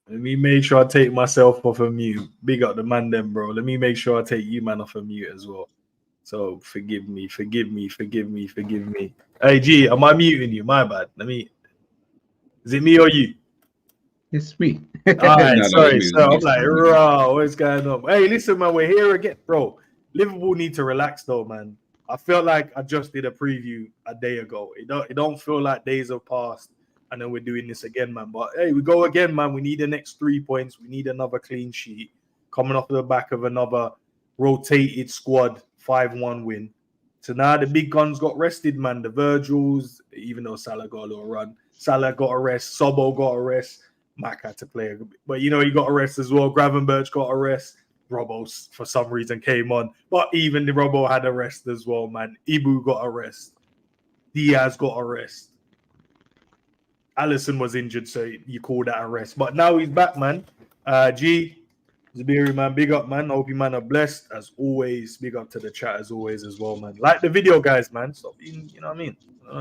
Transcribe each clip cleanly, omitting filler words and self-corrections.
Let me make sure I take myself off of mute. Big up the man then, bro. Let me make sure I take you man off of mute as well. So forgive me. Hey G, am I muting you? My bad. Is it me or you? It's me. All right, No, sorry. it's me. So I'm like, raw, what's going on? Hey, listen, man, we're here again, bro. Liverpool need to relax though, man. I felt like I just did a preview a day ago. It don't feel like days have passed, and then we're doing this again, man. But hey, we go again, man. We need the next 3 points. We need another clean sheet coming off the back of another rotated squad 5-1 win. So now the big guns got rested, man. The Virgils, even though Salah got a little run, Salah got a rest, Sobo got a rest. Mac had to play, but you know he got a rest as well. Gravenberch got a rest. Robbo for some reason came on, but even the Robbo had a rest as well, man. Ibu got a rest. Diaz got a rest. Allison was injured, so you call that a rest. But now he's back, man. G, Zabiri, man, big up, man. Hope you man are blessed as always. Big up to the chat as always as well, man. Like the video, guys, man. Stop being, you know what I mean?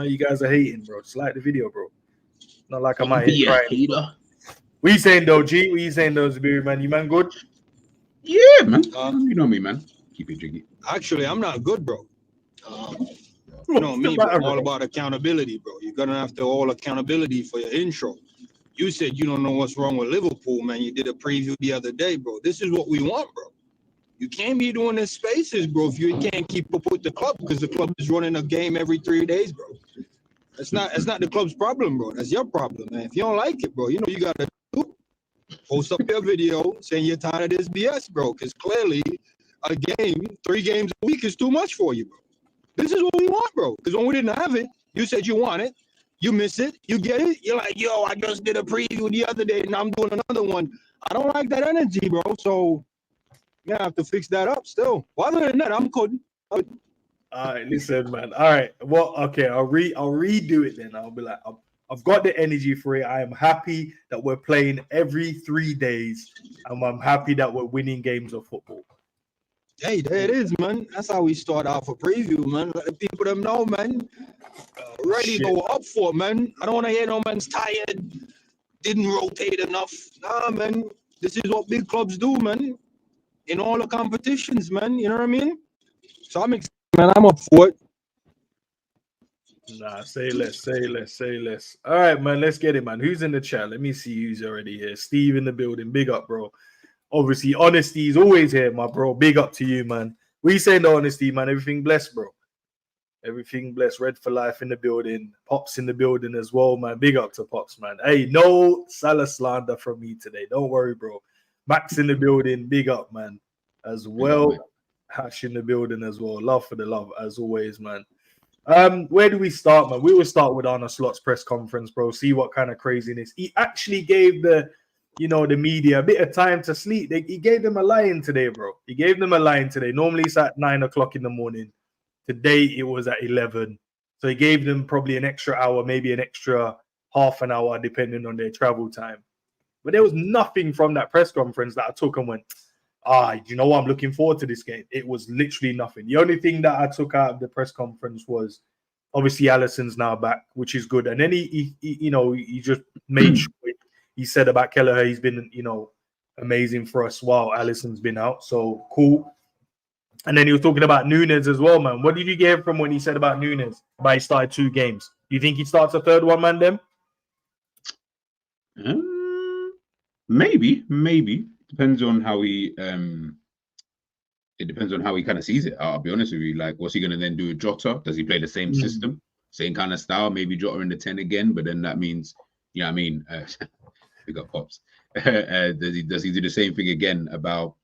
You guys are hating, bro. Just like the video, bro. Not like I'm out here crying. Hater. What you saying though, G? What you saying though, Zabiri, man? You man good? Yeah, man. You know me, man. Keep it jiggy. Actually, I'm not good, bro. You know me, bro. All about accountability, bro. You're gonna have to all accountability for your intro. You said you don't know what's wrong with Liverpool, man. You did a preview the other day, bro. This is what we want, bro. You can't be doing this spaces, bro, if you can't keep up with the club because the club is running a game every 3 days, bro. It's not the club's problem, bro. That's your problem, man. If you don't like it, bro, you know you gotta post up your video saying you're tired of this BS, bro. Because clearly, a game, 3 games a week is too much for you, bro. This is what we want, bro. Because when we didn't have it, you said you want it. You miss it. You get it. You're like, yo, I just did a preview the other day, and I'm doing another one. I don't like that energy, bro. So you have to fix that up still. Well, other than that, I'm good. All right, listen, man. All right. Well, okay, I'll redo it then. I'll be like, I've got the energy for it. I am happy that we're playing every 3 days, and I'm happy that we're winning games of football. Hey, there it is, man. That's how we start out for preview, man. Let the people them know, man. Ready to go up for it, man. I don't want to hear no man's tired, didn't rotate enough. Nah, man. This is what big clubs do, man. In all the competitions, man. You know what I mean? So I'm excited, man. I'm up for it. Nah, say less. All right, man. Let's get it, man. Who's in the chat? Let me see who's already here. Steve in the building. Big up, bro. Obviously, honesty is always here, my bro. Big up to you, man. We saying the honesty, man. Everything blessed, bro. Everything blessed. Red for life in the building. Pops in the building as well, man. Big up to Pops, man. Hey, no Salah slander from me today. Don't worry, bro. Max in the building. Big up, man. As well. Hash in the building as well. Love for the love, as always, man. Where do we start, man? We will start with Arne Slot's press conference, bro. See what kind of craziness. He actually gave the media a bit of time to sleep. He gave them a line today, bro. He gave them a line today. Normally it's at 9 o'clock in the morning. Today it was at 11. So he gave them probably an extra hour, maybe an extra half an hour, depending on their travel time. But there was nothing from that press conference that I took and went, you know what? I'm looking forward to this game. It was literally nothing. The only thing that I took out of the press conference was obviously Alisson's now back, which is good. And then he just made sure he said about Kelleher, he's been, amazing for us while Alisson's been out. So cool. And then he was talking about Nunes as well, man. What did you get from when he said about Nunes? About he started 2 games. Do you think he starts a third one, man, then? Maybe. Depends on how he it depends on how he kind of sees it. I'll be honest with you. Like, what's he gonna then do with Jota? Does he play the same system, same kind of style? Maybe Jota in the 10 again, but then that means, we got Pops. Does he do the same thing again about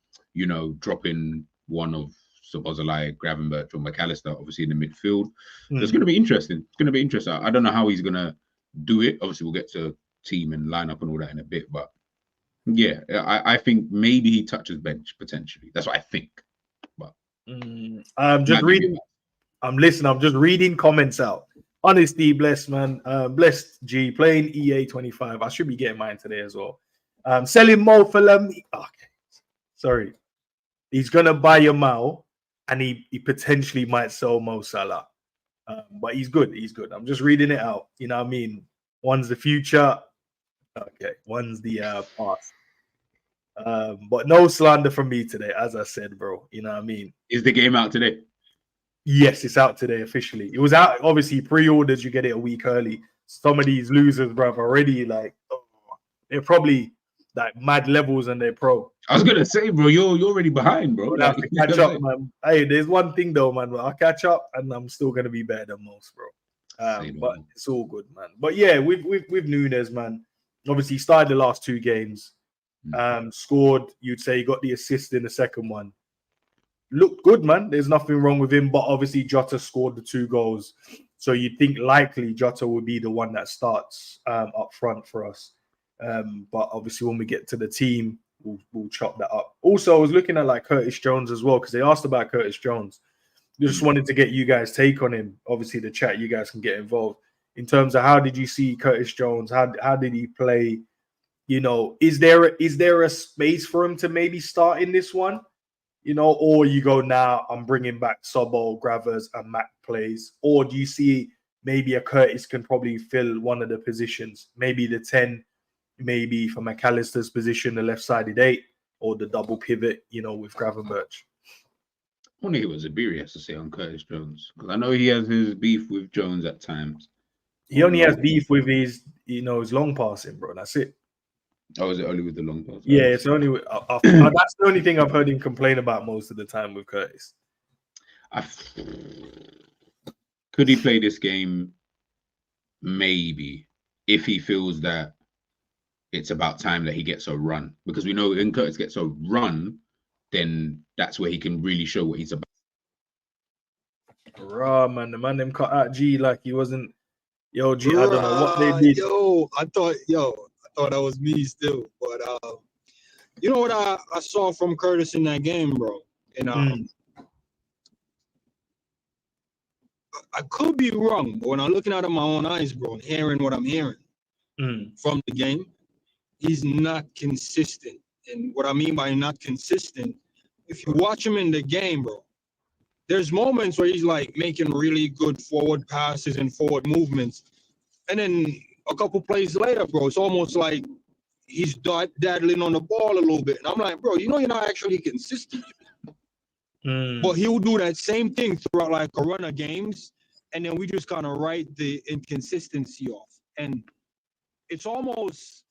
dropping one of supposedly Gravenberch or McAllister, obviously in the midfield? So it's gonna be interesting. It's gonna be interesting. I don't know how he's gonna do it. Obviously, we'll get to team and lineup and all that in a bit, but yeah, I think maybe he touches bench potentially. That's what I think. But I'm just reading. I'm listening. I'm just reading comments out. Honesty, blessed, man. Blessed G playing EA 25. I should be getting mine today as well. Selling Mo for them. Okay, sorry. He's gonna buy your Mao, and he potentially might sell Mo Salah. But he's good. He's good. I'm just reading it out. You know what I mean? One's the future. Okay, one's the pass. But no slander from me today, as I said, bro. You know what I mean? Is the game out today? Yes, it's out today officially. It was out, obviously, pre-orders, you get it a week early. Some of these losers, bro, already like they're probably like mad levels and they're pro. I was gonna say, bro, you're already behind, bro. We'll have to catch up, man. Hey, there's one thing though, man. I'll catch up and I'm still gonna be better than most, bro. But it's all good, man. But yeah, with Nunes, man. Obviously, he started the last 2 games. Scored, you'd say he got the assist in the second one. Looked good, man. There's nothing wrong with him, but obviously Jota scored the 2 goals. So you'd think likely Jota would be the one that starts up front for us. But obviously when we get to the team, we'll chop that up. Also, I was looking at like Curtis Jones as well, because they asked about Curtis Jones. Just wanted to get you guys' take on him. Obviously, the chat, you guys can get involved. In terms of how did you see Curtis Jones? How did he play? You know, is there a space for him to maybe start in this one? You know, or you go now, I'm bringing back Sobol, Gravers, and Mac plays. Or do you see maybe a Curtis can probably fill one of the positions? Maybe the 10, maybe for McAllister's position, the left-sided 8, or the double pivot, you know, with Gravenberch. I wonder what Zabiri has to say on Curtis Jones, because I know he has his beef with Jones at times. He only has beef with his, you know, his long passing, bro. That's it. Oh, is it only with the long pass? Yeah, it's only that's the only thing I've heard him complain about most of the time with Curtis. Could he play this game? Maybe, if he feels that it's about time that he gets a run, because we know when Curtis gets a run, then that's where he can really show what he's about. Raw, man, the man them cut out G like he wasn't. Yo, G, I don't know what they did. I thought that was me still, but you know what I saw from Curtis in that game, bro, and I could be wrong, but when I'm looking out of my own eyes, bro, and hearing what I'm hearing from the game, he's not consistent. And what I mean by not consistent, if you watch him in the game, bro, there's moments where he's like making really good forward passes and forward movements, and then a couple plays later, bro, it's almost like he's daddling on the ball a little bit. And I'm like, bro, you know you're not actually consistent. But he'll do that same thing throughout like a run of games, and then we just kind of write the inconsistency off. And it's almost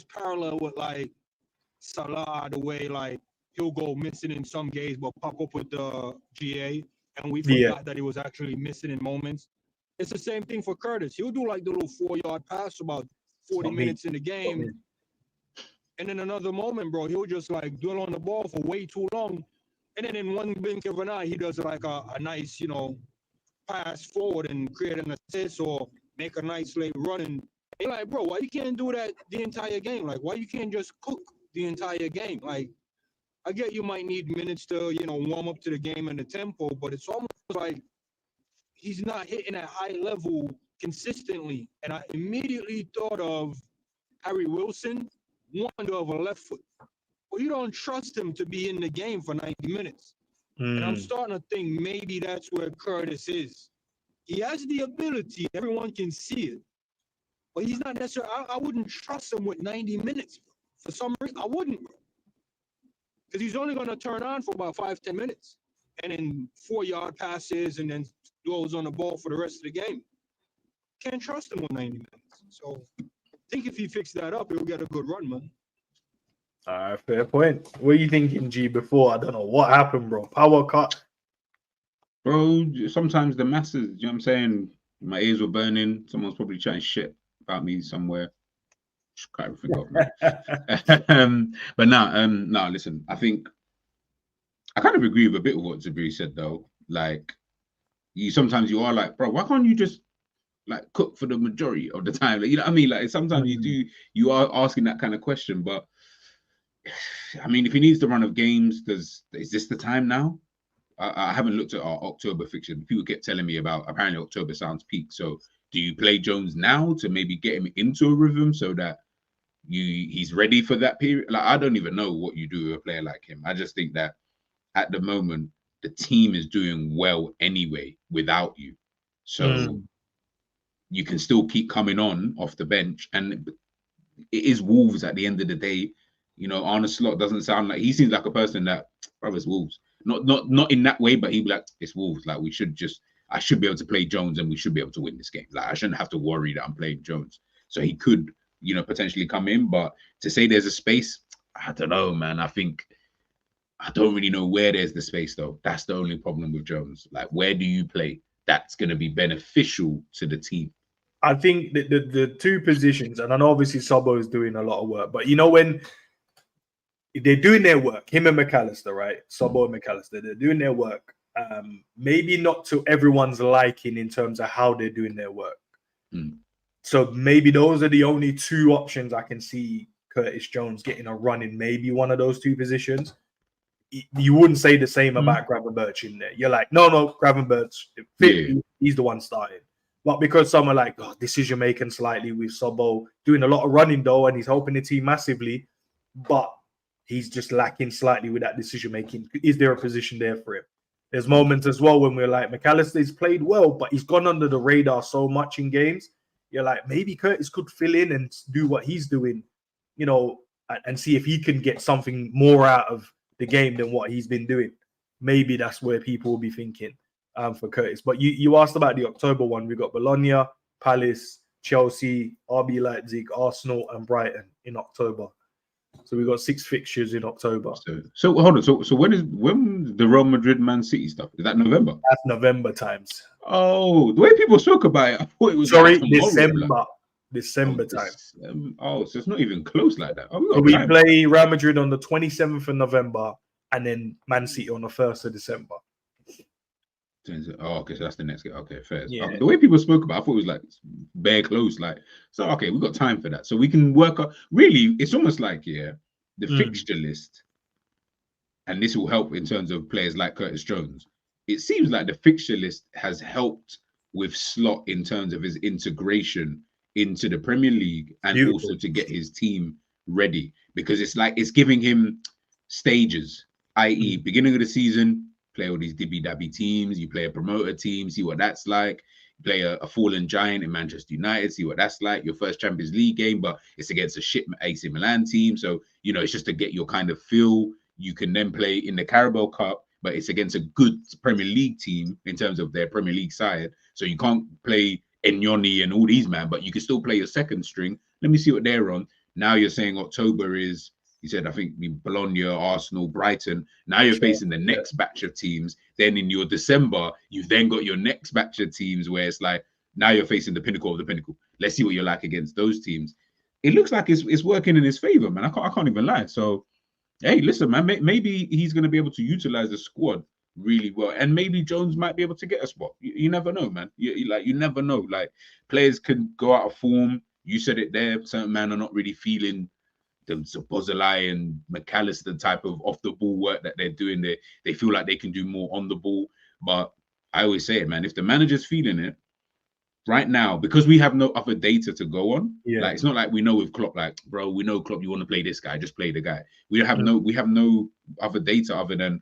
parallel with like Salah, the way like he'll go missing in some games, but pop up with the GA, and we forgot that he was actually missing in moments. It's the same thing for Curtis. He'll do like the little 4-yard pass about 40 minutes in the game. And in another moment, bro, he'll just like dwell on the ball for way too long. And then in one blink of an eye, he does like a nice, you know, pass forward and create an assist or make a nice late run. And you're like, bro, why you can't do that the entire game? Like, why you can't just cook the entire game? Like, I get you might need minutes to, you know, warm up to the game and the tempo, but it's almost like he's not hitting at high level consistently. And I immediately thought of Harry Wilson, wonder of a left foot. Well, you don't trust him to be in the game for 90 minutes. And I'm starting to think maybe that's where Curtis is. He has the ability, everyone can see it, but he's not necessarily, I wouldn't trust him with 90 minutes. For some reason, I wouldn't. Because he's only going to turn on for about 5-10 minutes. And then 4-yard passes and then goes on the ball for the rest of the game. Can't trust him with 90 minutes. So I think if he fixed that up, he'll get a good run, man. All right, fair point. What are you thinking, G, before? I don't know what happened, bro. Power cut. Bro, sometimes the masses, you know what I'm saying? My ears were burning. Someone's probably chatting shit about me somewhere. Kind of forgot, man. But now, listen, I think I kind of agree with a bit of what Zabiri said, though. Like, sometimes you are like, bro, why can't you just like cook for the majority of the time? Like, you know what I mean? Like, sometimes you are asking that kind of question, but I mean, if he needs the run of games, is this the time now? I haven't looked at our October fixture. People kept telling me about, apparently October sounds peak. So do you play Jones now to maybe get him into a rhythm so that he's ready for that period? Like, I don't even know what you do with a player like him. I just think that at the moment, the team is doing well anyway without you. So you can still keep coming on off the bench. And it is Wolves at the end of the day. You know, Arne Slot doesn't sound like, he seems like a person that, brother, it's Wolves. Not in that way, but he'd be like, it's Wolves. Like, I should be able to play Jones and we should be able to win this game. Like, I shouldn't have to worry that I'm playing Jones. So he could, you know, potentially come in. But to say there's a space, I don't know, man. I don't really know where there's the space, though. That's the only problem with Jones. Like, where do you play? That's going to be beneficial to the team. I think the two positions, and I know obviously Sobbo is doing a lot of work, but you know, when they're doing their work, him and McAllister, right? Sobbo and McAllister, they're doing their work. Maybe not to everyone's liking in terms of how they're doing their work. So maybe those are the only two options I can see Curtis Jones getting a run in, maybe one of those two positions. You wouldn't say the same about Gravenberch in there. You're like, no, Gravenberch, he's the one starting. But because some are like, oh, decision making slightly with Sobbo, doing a lot of running though, and he's helping the team massively, but he's just lacking slightly with that decision making. Is there a position there for him? There's moments as well when we're like, McAllister's played well, but he's gone under the radar so much in games. You're like, maybe Curtis could fill in and do what he's doing, you know, and see if he can get something more out of the game than what he's been doing. Maybe that's where people will be thinking for Curtis. But you asked about the October one. We've got Bologna, Palace, Chelsea, RB Leipzig, Arsenal, and Brighton in October. So we've got 6 fixtures in October. So hold on. So when the Real Madrid Man City stuff? Is that November? That's November times. Oh, the way people spoke about it, I thought it was December time. So it's not even close like that. So we play Real Madrid on the 27th of November and then Man City on the 1st of December. Oh, okay, so that's the next game. Okay, fair. Yeah. The way people spoke about it, I thought it was like bare close. Like, so okay, we've got time for that. So we can work out. Really, it's almost like, the fixture list, and this will help in terms of players like Curtis Jones. It seems like the fixture list has helped with Slot in terms of his integration into the Premier League and also to get his team ready, because it's like it's giving him stages, i.e., beginning of the season, play all these dibby-dabby teams, you play a promoter team, see what that's like, you play a fallen giant in Manchester United, see what that's like, your first Champions League game, but it's against a shit AC Milan team, so, you know, it's just to get your kind of feel. You can then play in the Carabao Cup, but it's against a good Premier League team in terms of their Premier League side, so you can't play Enyoni and all these, man, but you can still play your second string. Let me see what they're on. Now you're saying October is, you said, I think, Bologna, Arsenal, Brighton. Now you're facing the next batch of teams. Then in your December, you've then got your next batch of teams where it's like, now you're facing the pinnacle of the pinnacle. Let's see what you're like against those teams. It looks like it's working in his favor, man. I can't even lie. So, hey, listen, man, maybe he's going to be able to utilize the squad really well, and maybe Jones might be able to get a spot. You never know, man. You never know. Like, players can go out of form. You said it there. Certain men are not really feeling the Bozolai and McAllister type of off the ball work that they're doing. They feel like they can do more on the ball. But I always say it, man. If the manager's feeling it right now, because we have no other data to go on, like it's not like we know with Klopp, like, bro, we know Klopp, you want to play this guy, just play the guy. We have no other data other than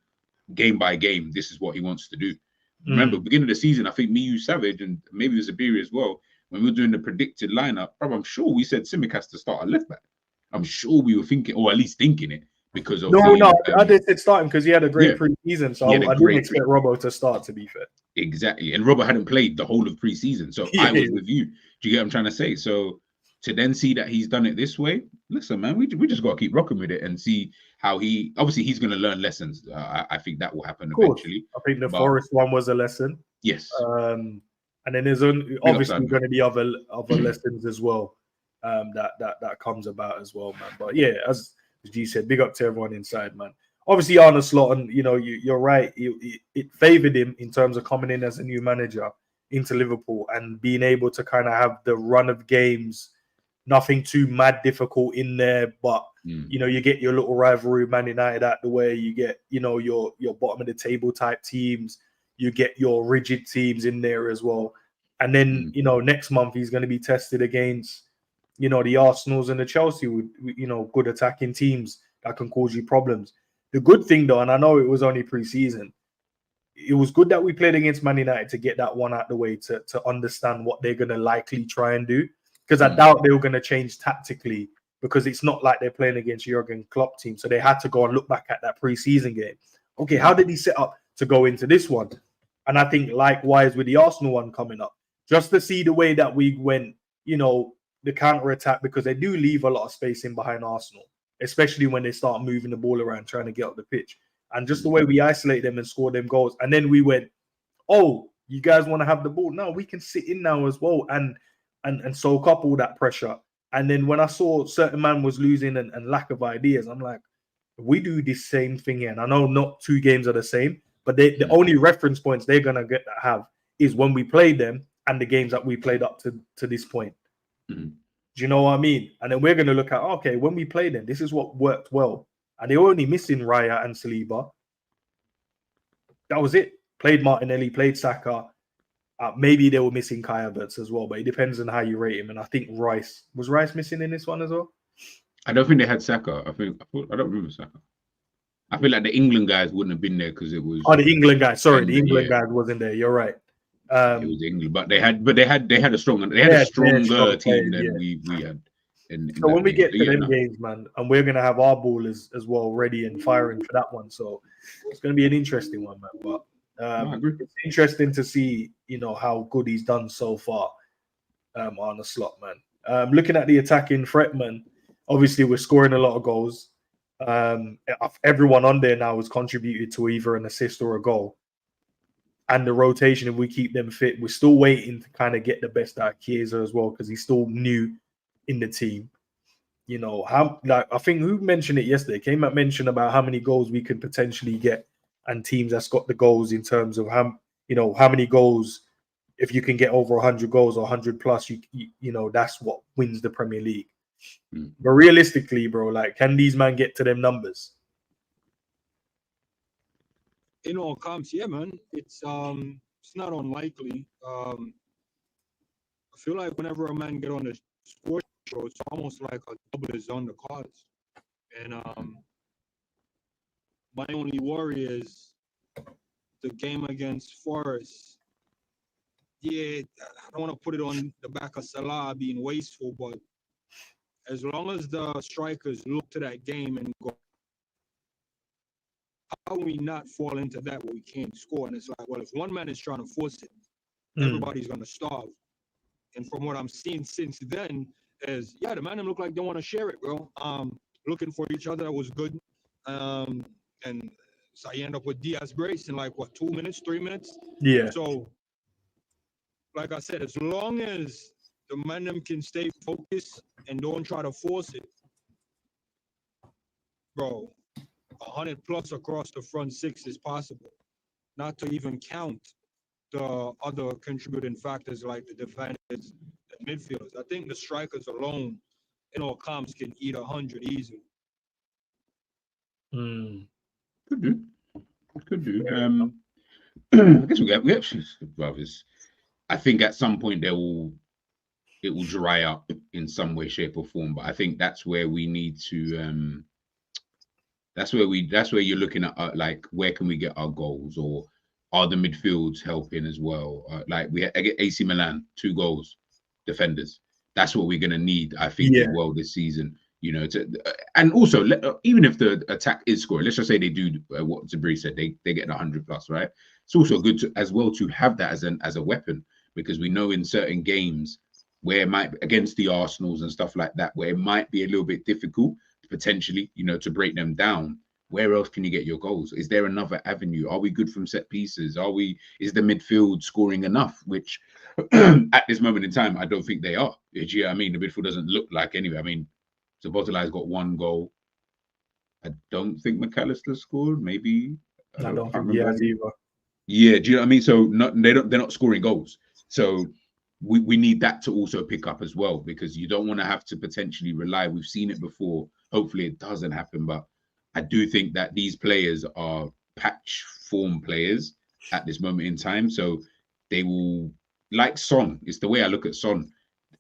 game by game, this is what he wants to do. Remember, beginning of the season, I think me, you, Savage, and maybe Zabiri as well, when we were doing the predicted lineup, I'm sure we said Simic has to start at left back. I'm sure we were thinking, or at least thinking it, because of I did start him because he had a great pre-season, so I didn't expect Robbo to start, to be fair. Exactly, and Robbo hadn't played the whole of pre-season, so I was with you. Do you get what I'm trying to say? So to then see that he's done it this way, listen, man, we just got to keep rocking with it and see how he's going to learn lessons. I think that will happen eventually. I think the Forest one was a lesson. Yes. And then there's obviously going to be other lessons as well that comes about as well, man. But yeah, as G said, big up to everyone inside, man. Obviously, Arne Slot, and you're right. It favored him in terms of coming in as a new manager into Liverpool and being able to kind of have the run of games. Nothing too mad difficult in there, but you get your little rivalry, Man United, out the way. You get your bottom of the table type teams. You get your rigid teams in there as well. And then next month he's going to be tested against the Arsenals and the Chelsea with good attacking teams that can cause you problems. The good thing though, and I know it was only pre-season, it was good that we played against Man United to get that one out the way to understand what they're going to likely try and do. Because I doubt they were going to change tactically, because it's not like they're playing against Jurgen Klopp team. So they had to go and look back at that preseason game. Okay, how did he set up to go into this one? And I think likewise with the Arsenal one coming up, just to see the way that we went, you know, the counter-attack, because they do leave a lot of space in behind Arsenal, especially when they start moving the ball around, trying to get up the pitch. And just the way we isolate them and score them goals. And then we went, oh, you guys want to have the ball? No, we can sit in now as well and soak up all that pressure. And then when I saw certain man was losing and lack of ideas, I'm like, we do this same thing here. And I know not two games are the same, but the only reference points they're going to have is when we played them and the games that we played up to this point. Mm-hmm. Do you know what I mean? And then we're going to look at, okay, when we played them, this is what worked well. And they were only missing Raya and Saliba. That was it. Played Martinelli, played Saka. Maybe they were missing Kai Havertz as well, but it depends on how you rate him. And I think Rice missing in this one as well? I don't think they had Saka. I don't remember Saka. I feel like the England guys wouldn't have been there because it was. Oh, the England guys. Sorry, the England guys wasn't there. You're right. It was England, but they had a stronger team than we had. So when we get to them games, man, and we're gonna have our ball as well ready and firing for that one. So it's gonna be an interesting one, man. But it's interesting to see, you know, how good he's done so far on the slot, man. Looking at the attacking threat, man, obviously we're scoring a lot of goals. Everyone on there now has contributed to either an assist or a goal. And the rotation, if we keep them fit, we're still waiting to kind of get the best out of Chiesa as well, because he's still new in the team. You know, I think who mentioned it yesterday? Came out mentioned about how many goals we could potentially get, and teams that's got the goals in terms of how many goals. If you can get over 100 goals or 100 plus, you know that's what wins the Premier League. But realistically, bro, like, can these men get to them numbers? In all comps, yeah, man, it's not unlikely. I feel like whenever a man get on the sports show, it's almost like a double is on the cards. And my only worry is the game against Forest. Yeah, I don't want to put it on the back of Salah being wasteful, but as long as the strikers look to that game and go, how can we not fall into that where we can't score? And it's like, well, if one man is trying to force it, everybody's going to starve. And from what I'm seeing since then is, yeah, the man look like they want to share it, bro. Looking for each other was good. And so you end up with Diaz brace in like, what, 2 minutes, 3 minutes? Yeah. So, like I said, as long as the man can stay focused and don't try to force it, bro, 100 plus across the front six is possible. Not to even count the other contributing factors like the defenders, the midfielders. I think the strikers alone in all comps can eat 100 easily. Could do. I guess we have I think at some point it will dry up in some way, shape, or form. But I think that's where we need to. That's where you're looking at like, where can we get our goals, or are the midfields helping as well? Like we get AC Milan 2 goals, defenders. That's what we're gonna need, I think, as well this season. You know, and also even if the attack is scoring, let's just say they do what Zabri said, they get 100 plus, right? It's also good to have that as a weapon, because we know in certain games where it might, against the Arsenals and stuff like that, where it might be a little bit difficult potentially, you know, to break them down. Where else can you get your goals? Is there another avenue? Are we good from set pieces? Is the midfield scoring enough? Which at this moment in time, I don't think they are. Do you know what I mean? The midfield doesn't look like anyway. I mean, Szoboszlai's got 1 goal. I don't think McAllister scored. Maybe I don't think he has either. Yeah, do you know what I mean? So they're not scoring goals. So we need that to also pick up as well, because you don't want to have to potentially rely. We've seen it before. Hopefully it doesn't happen, but I do think that these players are patch form players at this moment in time. So they will, like Son, it's the way I look at Son.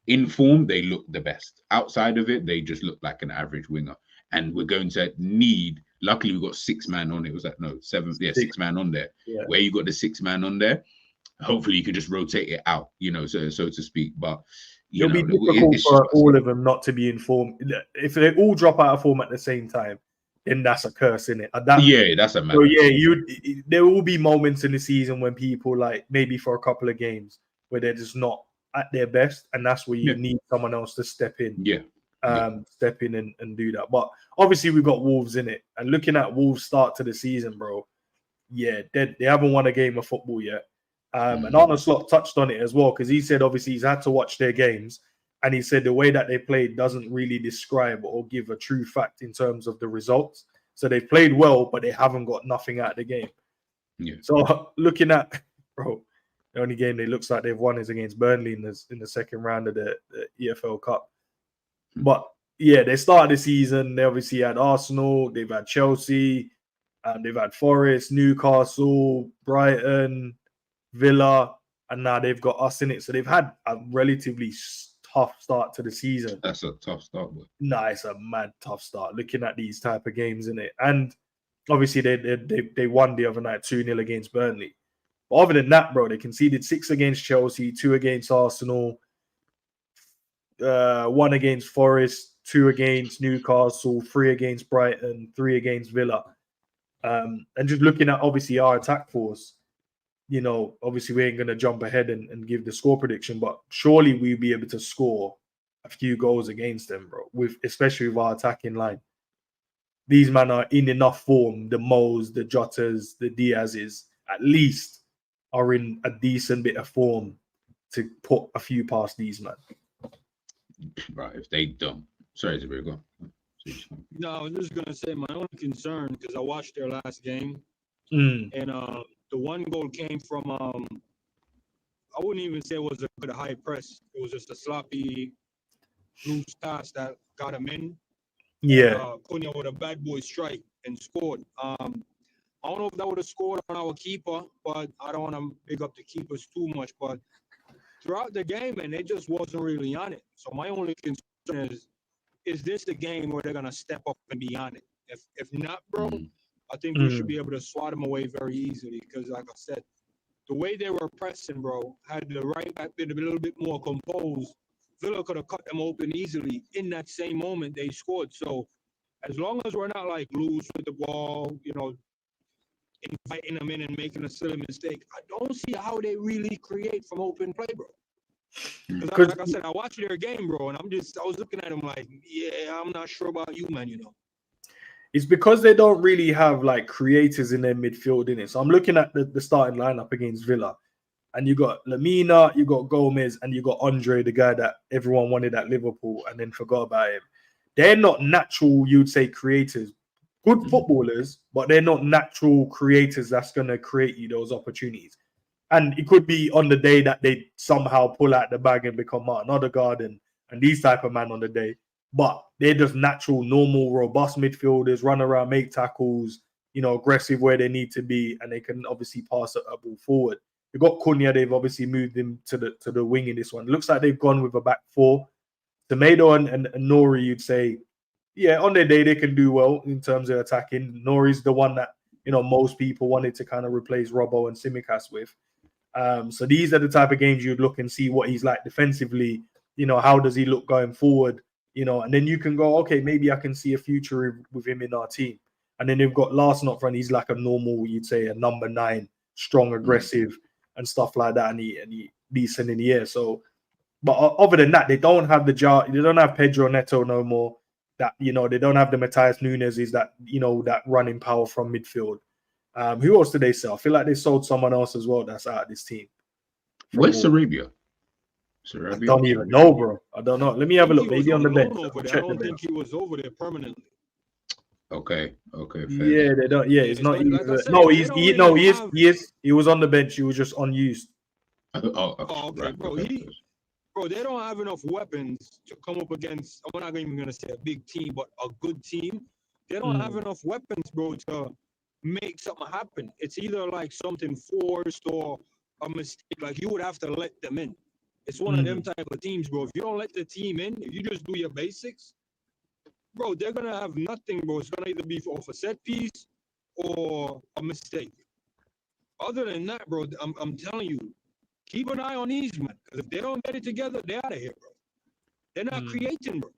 In form, they look the best. Outside of it, they just look like an average winger. And we're going to need Luckily, we got 6 man on it. Was that no 7? Yeah, 6 man on there. Yeah. Where you got the 6 man on there, hopefully you can just rotate it out, so to speak. But it'll be difficult for all of them not to be informed. If they all drop out of form at the same time, then that's a curse, isn't it? That's a matter. So yeah, there will be moments in the season when people like maybe for a couple of games where they're just not at their best, and that's where you need someone else to step in. Step in and do that. But obviously we've got Wolves in it, and looking at Wolves' start to the season, bro. Yeah, they haven't won a game of football yet. And Arnold Slot touched on it as well, because he said obviously he's had to watch their games, and he said the way that they played doesn't really describe or give a true fact in terms of the results. So they've played well, but they haven't got nothing out of the game. Yeah. So looking at, bro, the only game they looks like they've won is against Burnley in the second round of the EFL Cup. But yeah, they started the season. They obviously had Arsenal, they've had Chelsea, they've had Forest, Newcastle, Brighton, Villa, and now they've got us in it. So they've had a relatively tough start to the season. That's a tough start, boy. Nah, it's a mad tough start looking at these type of games, in it. And obviously they won the other night 2-0 against Burnley. But other than that, bro, they conceded 6 against Chelsea, 2 against Arsenal, 1 against Forest, 2 against Newcastle, 3 against Brighton, 3 against Villa. And just looking at obviously our attack force, obviously we ain't going to jump ahead and give the score prediction, but surely we'll be able to score a few goals against them, bro, especially with our attacking line. These men are in enough form. The Mo's, the Jotas, the Diaz's, at least are in a decent bit of form to put a few past these men. Right, if they don't. Sorry, Zabir, go. No, I was just going to say my only concern, because I watched their last game, and the one goal came from, I wouldn't even say it was a good high press. It was just a sloppy, loose pass that got him in. Yeah. Cunha with a bad boy strike and scored. I don't know if that would have scored on our keeper, but I don't want to big up the keepers too much. But throughout the game, and it just wasn't really on it. So my only concern is this the game where they're going to step up and be on it? If not, bro, I think we should be able to swat them away very easily, because, like I said, the way they were pressing, bro, had the right back been a little bit more composed, Villa could have cut them open easily. In that same moment, they scored. So as long as we're not like loose with the ball, inviting them in and making a silly mistake, I don't see how they really create from open play, bro. Because like I said, I watched their game, bro, and I was looking at them like, yeah, I'm not sure about you, man, It's because they don't really have like creators in their midfield, in it. So I'm looking at the starting lineup against Villa, and you got Lamina, you got Gomez, and you got Andre, the guy that everyone wanted at Liverpool and then forgot about him. They're not natural, you'd say, creators. Good footballers, but they're not natural creators that's going to create you those opportunities. And it could be on the day that they somehow pull out the bag and become Martin Odegaard and these type of man on the day. But they're just natural, normal, robust midfielders, run around, make tackles, aggressive where they need to be, and they can obviously pass a ball forward. They've got Cunha, they've obviously moved him to the wing in this one. It looks like they've gone with a back 4. Tomato and Nori, you'd say, yeah, on their day they can do well in terms of attacking. Nori's the one that most people wanted to kind of replace Robbo and Tsimikas with. So these are the type of games you'd look and see what he's like defensively. How does he look going forward? And then you can go, okay, maybe I can see a future with him in our team. And then they've got Larson up front. He's like a normal, you'd say, a number 9, strong, aggressive, and stuff like that. And he decent in the air. So, but other than that, they don't have they don't have Pedro Neto no more. That they don't have the Matthias Nunes is that that running power from midfield. Who else did they sell? I feel like they sold someone else as well that's out of this team. Where's Sarabia? I don't even know, bro. I don't know. Let me have a look. Maybe on the bench. I don't think he was over there permanently. Okay. Fair. Yeah, they don't. Yeah, it's not. He was on the bench. He was just unused. Okay, right, bro. okay. Bro, they don't have enough weapons to come up against. I'm not even gonna say a big team, but a good team. They don't have enough weapons, bro, to make something happen. It's either like something forced or a mistake. Like you would have to let them in. It's one of them type of teams, bro. If you don't let the team in, if you just do your basics, bro, they're gonna have nothing, bro. It's gonna either be off a set piece or a mistake. Other than that, bro, I'm telling you, keep an eye on these man. Because if they don't get it together, they're out of here, bro. They're not creating, bro.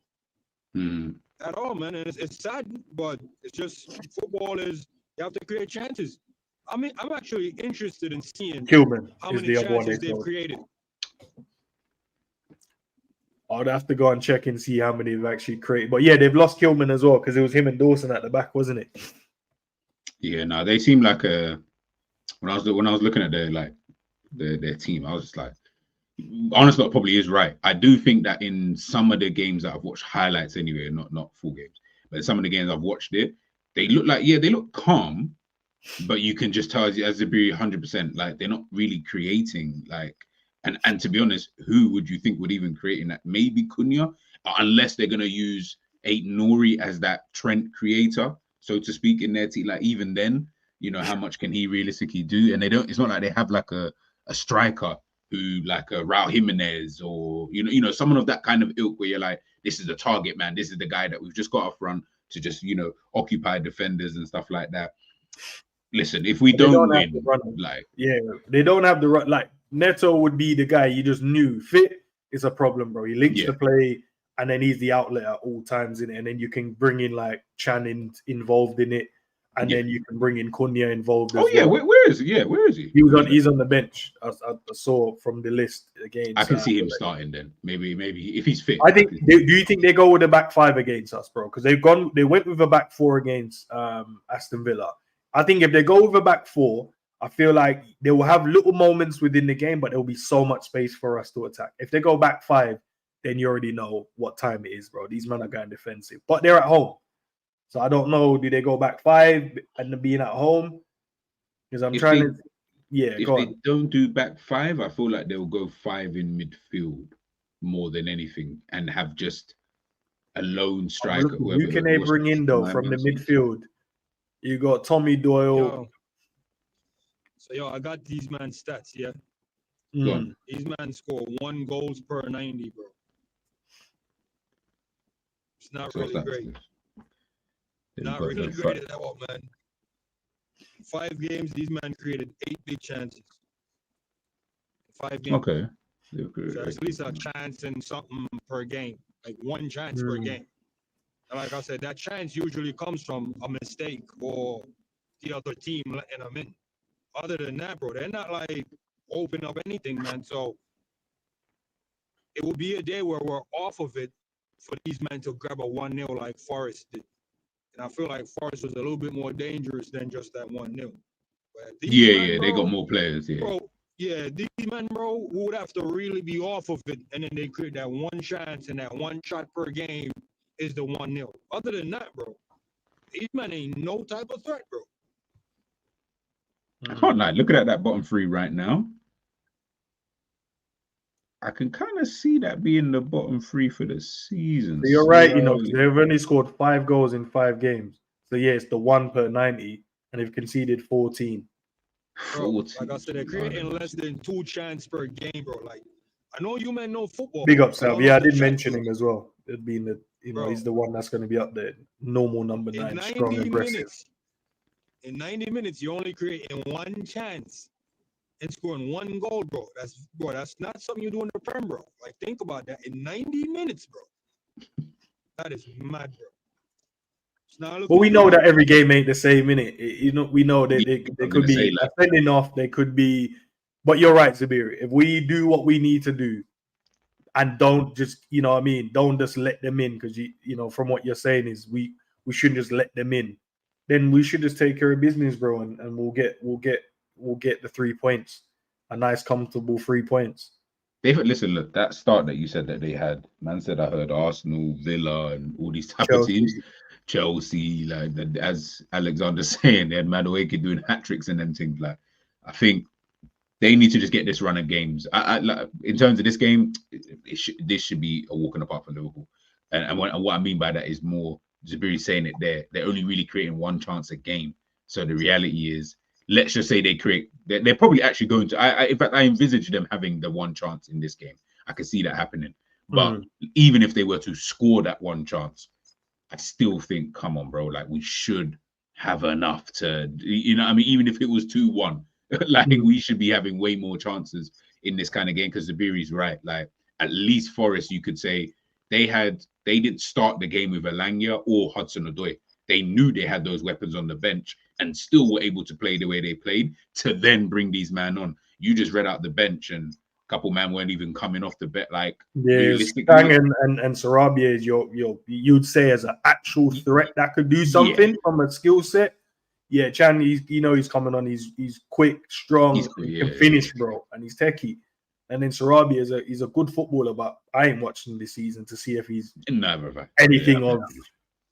At all, man. And it's sad, but it's just football is you have to create chances. I mean, I'm actually interested in seeing Kilman how is many the other one chances they they've told. created. I'd have to go and check and see how many they've actually created. But yeah, they've lost Kilman as well because it was him and Dawson at the back, wasn't it? Yeah, no, they seem like a. When I was looking at their team, I was just like, honest lot probably is right. I do think that in some of the games that I've watched highlights anyway, not full games, but in some of the games I've watched they look like they look calm, but you can just tell as to be 100% like they're not really creating like. And to be honest, who would you think would even create in that? Maybe Cunha, unless they're gonna use Nori as that Trent creator, so to speak, in their team. Like even then, you know, how much can he realistically do? And they don't. It's not like they have like a striker who like a Raul Jimenez or you know someone of that kind of ilk where you're like, this is the target man. This is the guy that we've just got up front to just occupy defenders and stuff like that. Listen, if we don't win, they don't have the run. Like Neto would be the guy you just knew fit is a problem, bro. He links the play and then he's the outlet at all times in it. And then you can bring in like Chan involved in it, and then you can bring in Cunha involved. As well. Where is he? Where is he? He's on the bench. I saw from the list again. I can see him starting then. Maybe if he's fit. I think. Do you think they go with a back five against us, bro? Because they went with a back four against Aston Villa. I think if they go with a back four, I feel like they will have little moments within the game, but there will be so much space for us to attack. If they go back five, then you already know what time it is, bro. These men are going defensive, but they're at home. So I don't know. Do they go back five and being at home? Because I'm trying to. Yeah, if they don't do back five, I feel like they'll go five in midfield more than anything and have just a lone striker. Who can they bring in though from the midfield? You got Tommy Doyle. So I got these man stats, yeah. These man score 1 goal per 90, bro. It's not really great. Not really great at all, man. 5 games, these men created 8 big chances. 5 games. Okay. So at least a chance and something per game, like 1 chance per game. And like I said, that chance usually comes from a mistake or the other team letting them in. Other than that, bro, they're not like open up anything, man. So it will be a day where we're off of it for these men to grab a 1-0 like Forest did. And I feel like Forest was a little bit more dangerous than just that 1-0. They got more players, Bro, these men, bro, who would have to really be off of it, and then they create that 1 chance and that 1 shot per game is the 1-0. Other than that, bro, these men ain't no type of threat, bro. I can't lie. Looking at that bottom 3 right now, I can kind of see that being the bottom 3 for the season. So you're right, they've only scored 5 goals in 5 games. So it's the 1 per 90, and they've conceded 14. Bro, like I said, they're creating less than 2 chances per game, bro. Like, I know you men know football. Big up, Sal. Yeah, I did mention him as well. It'd be in the, he's the one that's going to be up there. Normal number 9, strong, aggressive. In 90 minutes, you're only creating 1 chance and scoring 1 goal, bro. That's not something you do in the Prem, bro. Like, think about that. In 90 minutes, bro. That is mad, bro. Well, we know that every game ain't the same, innit? We know that they could be defending off, they could be. But you're right, Zabir. If we do what we need to do and don't just, don't just let them in, because from what you're saying is we shouldn't just let them in. Then we should just take care of business, bro, and we'll get the 3 points, a nice, comfortable 3 points. Listen, look, that start that you said that they had, man said I heard Arsenal, Villa, and all these type of teams. Chelsea, like as Alexander's saying, they had Madueke doing hat tricks and them things. Like, I think they need to just get this run of games. Like, in terms of this game, this should be a walk in the park for Liverpool. And what I mean by that is more Zabiri saying it there. They're only really creating 1 chance a game. So the reality is, let's just say they're probably actually going to. In fact, I envisage them having the 1 chance in this game. I can see that happening. But even if they were to score that 1 chance, I still think, come on, bro, like we should have enough to, you know, I mean, even if it was 2-1, like we should be having way more chances in this kind of game because Zabiri's right. Like at least Forest, you could say they didn't start the game with Alanya or Hudson-Odoi. They knew they had those weapons on the bench and still were able to play the way they played to then bring these men on. You just read out the bench and a couple men weren't even coming off the bet. Like realistically, Stang and Sarabia is you'd say as an actual threat that could do something from a skill set. Yeah, Chan, he's coming on. He's quick, strong, he can finish, bro, and he's techie. And then Sarabia is a good footballer, but I ain't watching this season to see if he's anything of,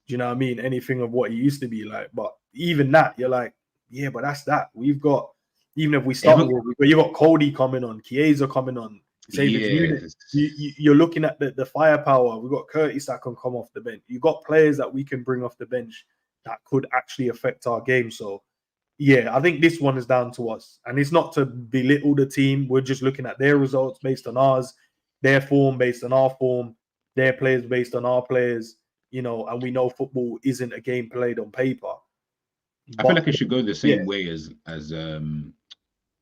do you know what I mean? Anything of what he used to be like. But even that, you're like, yeah, but that's that. We've got, even if we start with, you got Cody coming on, Chiesa coming on. You're looking at the firepower. We've got Curtis that can come off the bench. You've got players that we can bring off the bench that could actually affect our game. So, yeah, I think this one is down to us. And it's not to belittle the team. We're just looking at their results based on ours, their form based on our form, their players based on our players, you know, and we know football isn't a game played on paper. I feel like it should go the same way as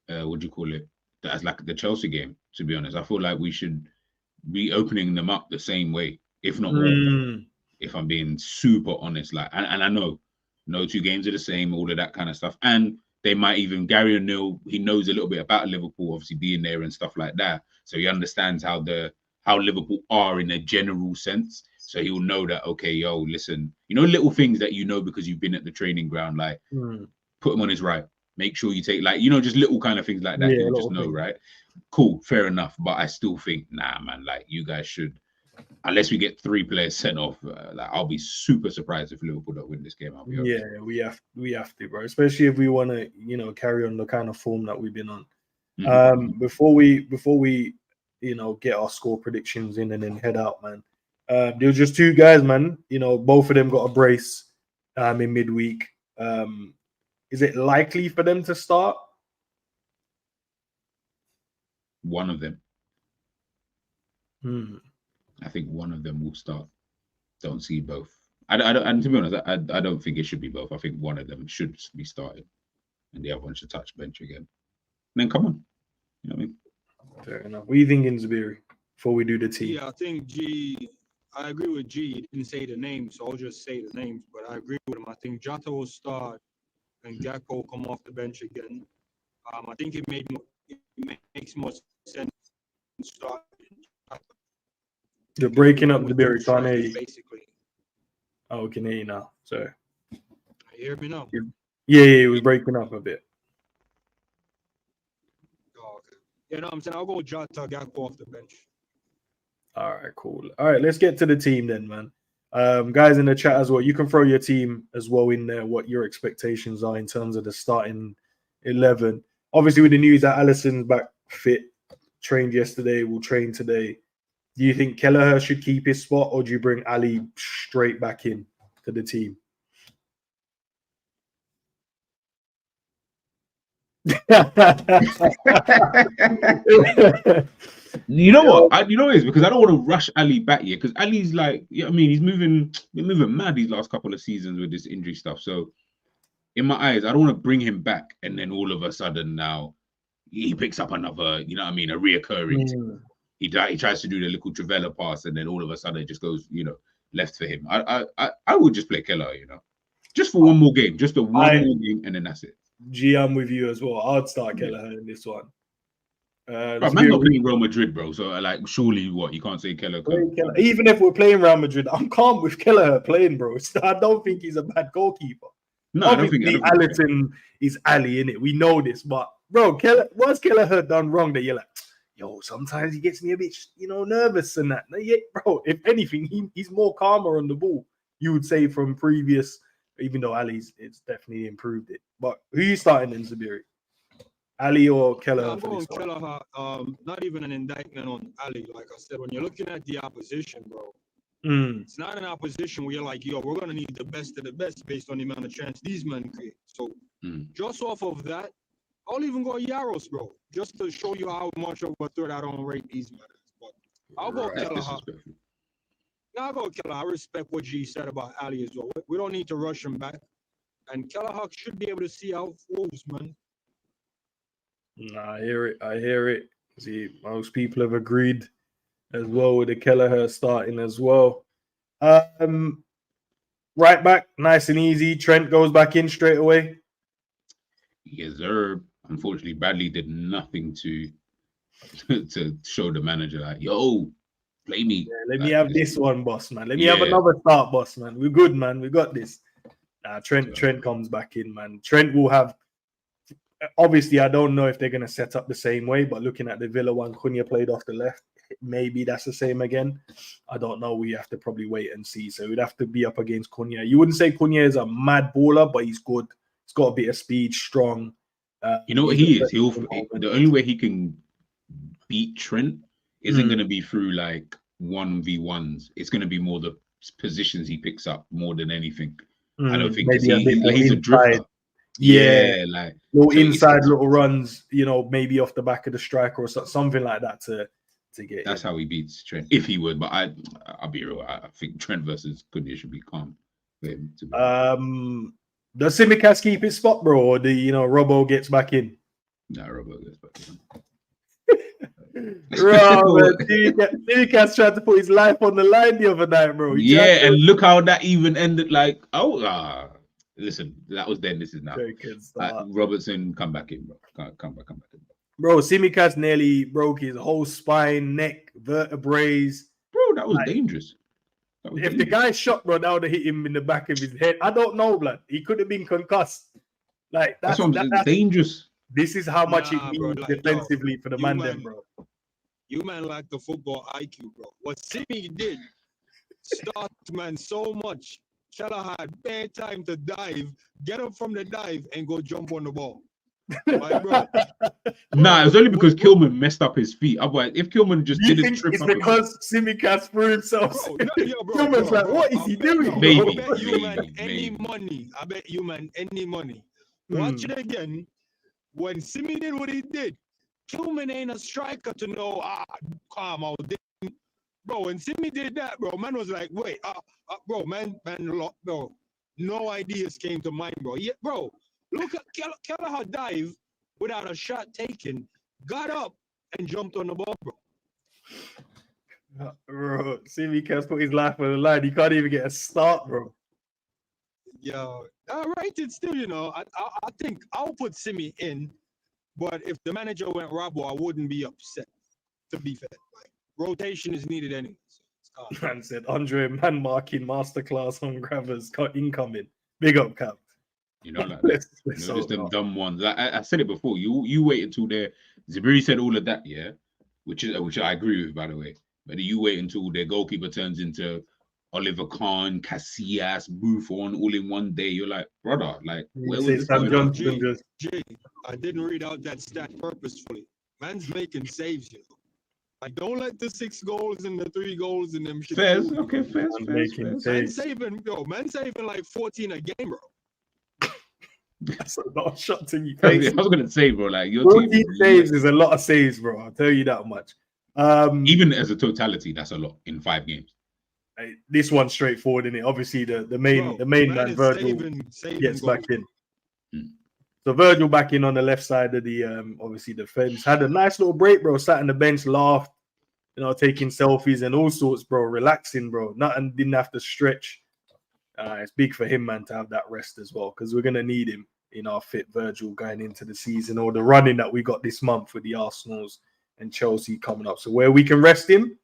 what do you call it? As like the Chelsea game, to be honest. I feel like we should be opening them up the same way, if not more. If I'm being super honest, like, and I know no two games are the same, all of that kind of stuff. And they might even, Gary O'Neill, he knows a little bit about Liverpool, obviously being there and stuff like that. So he understands how Liverpool are in a general sense. So he'll know that, okay, yo, listen, you know, little things that you know because you've been at the training ground, like put him on his right. Make sure you take, like, you know, just little kind of things like that. Yeah, you just know, right? Cool, fair enough. But I still think, nah, man, like you guys should, unless we get 3 players sent off, like I'll be super surprised if Liverpool don't win this game. I'll be honest. Yeah, we have to, bro. Especially if we want to, you know, carry on the kind of form that we've been on. Before we, you know, get our score predictions in and then head out, man. There were just 2 guys, man. You know, both of them got a brace in midweek. Is it likely for them to start? One of them. I think one of them will start. Don't see both. I don't. And to be honest, I don't think it should be both. I think one of them should be starting, and the other one should touch bench again. And then come on, you know what I mean? Fair enough. What do you think, Zabiri, before we do the team? Yeah, I think I agree with G. He didn't say the names, so I'll just say the names. But I agree with him. I think Jota will start, and Gakpo come off the bench again. I think it makes more sense to start. You're breaking up the Berry, basically. Oh, we can hear you now. Sorry. You hear me now? Yeah, it was breaking up a bit. Oh, okay. Yeah, no, I'm saying I'll go Jota, Gakpo off the bench. All right, cool. All right, let's get to the team then, man. Guys in the chat as well, you can throw your team as well in there, what your expectations are in terms of the starting 11. Obviously, with the news that Alisson's back fit, trained yesterday, will train today. Do you think Kelleher should keep his spot, or do you bring Ali straight back in to the team? You know what? You know what it is? Because I don't want to rush Ali back here. Because Ali's like, yeah, I mean, he's moving mad these last couple of seasons with this injury stuff. So, in my eyes, I don't want to bring him back and then all of a sudden now he picks up another, you know what I mean, a reoccurring. He tries to do the little Travella pass, and then all of a sudden it just goes, you know, left for him. I would just play Kelleher, you know, just for one more game, just one more game, and then that's it. G, I'm with you as well. I'd start Kelleher in this one. Man, not playing Real Madrid, bro. So like, surely what you can't say Kelleher. Even if we're playing Real Madrid, I'm calm with Kelleher playing, bro. I don't think he's a bad goalkeeper. No, obviously, I don't think Alisson is Ali, innit? We know this, but bro, what's Kelleher done wrong that you're like, yo, sometimes he gets me a bit, you know, nervous and that. Yeah, bro, if anything, he's more calmer on the ball, you would say, from previous, even though Ali's it's definitely improved it. But who are you starting in, Zabiri? Ali or Kelleher? I'm going Kelleher. Not even an indictment on Ali. Like I said, when you're looking at the opposition, bro, it's not an opposition where you're like, yo, we're going to need the best of the best based on the amount of chance these men create. So just off of that, I'll even go Yaros, bro, just to show you how much of a threat I don't rate these men. But I'll go Kelleher. Now I go Kelleher. I respect what G said about Ali as well. We don't need to rush him back. And Kelleher should be able to see how it flows, man. Nah, I hear it. I hear it. See, most people have agreed as well with the Kelleher starting as well. Right back, nice and easy. Trent goes back in straight away. Yes, sir. Unfortunately, Bradley did nothing to show the manager like, yo, play me. Yeah, let me Like, have this one, boss, man. Let me have another start, boss, man. We're good, man. We got this. Trent comes back in, man. Trent will have. Obviously, I don't know if they're going to set up the same way, but looking at the Villa one, Cunha played off the left. Maybe that's the same again. I don't know. We have to probably wait and see. So we'd have to be up against Cunha. You wouldn't say Cunha is a mad baller, but he's good. He's got a bit of speed, strong. You know what he is? The only way he can beat Trent isn't going to be through like 1v1s. It's going to be more the positions he picks up more than anything. I don't think he's a drifter. Yeah, like little inside little runs, maybe off the back of the striker or something like that to get. That's how he beats Trent, if he would. But I'll be real. I think Trent versus Cunha should be calm for him. Does Tsimikas keep his spot, bro, or Robbo gets back in? No, Robbo gets back in. Bro, Tsimikas tried to put his life on the line the other night, bro. And look how that even ended. Like, listen, that was then. This is now. Robertson, come back in, bro. Come back in. Bro, Tsimikas nearly broke his whole spine, neck, vertebrae. Bro, that was dangerous. If the guy shot, bro, that would have hit him in the back of his head. I don't know, blood. He could have been concussed. Like that's dangerous. This is how much it means defensively for the man, bro. You man like the football IQ, bro. What Simi did start man so much. Kelleher had bad time to dive, get up from the dive, and go jump on the ball. Like, bro. Nah, it was only because Kilman messed up his feet. Otherwise, if Kilman just didn't trip it's up, because Tsimikas threw himself. Kilman's like, what is he doing? Maybe, I bet you man any money. I bet you man any money. Watch it again. When Simi did what he did, Kilman ain't a striker to know. Calm out. Bro, when Simi did that, bro, man was like, wait, bro, man, bro, no ideas came to mind, bro. Yeah, bro, look at Kelleher dive without a shot taken, got up and jumped on the ball, bro. Bro, Simi can't put his life on the line. He can't even get a start, bro. Yo, rated still, I think I'll put Simi in, but if the manager went Robbo, I wouldn't be upset, to be fair. Like, rotation is needed anyway. So man said Andre man marking masterclass on grabbers incoming. Big up, Cap. Like that. Just them dumb ones. I said it before. You wait until Zibiri said all of that, yeah, which I agree with, by the way. But you wait until their goalkeeper turns into Oliver Kahn, Casillas, Buffon all in one day. You're like, brother, like, where was this going on? Jay, I didn't read out that stat purposefully. Man's making saves, Like, don't let the 6 goals and the 3 goals and them shit. Fairs. Man saving like 14 a game, bro. That's a lot of shots in your face. face. I was gonna say, bro, like your 14 team saves is a lot of saves, bro. I'll tell you that much. Even as a totality, that's a lot in 5 games. This one's straightforward, isn't it? Obviously, the main man Virgil gets back in. So Virgil back in on the left side of the obviously the fence. Had a nice little break, bro. Sat on the bench, laughed, taking selfies and all sorts, bro. Relaxing, bro. Nothing, didn't have to stretch. It's big for him, man, to have that rest as well, because we're gonna need him in our fit Virgil going into the season or the running that we got this month with the Arsenals and Chelsea coming up. So where we can rest him,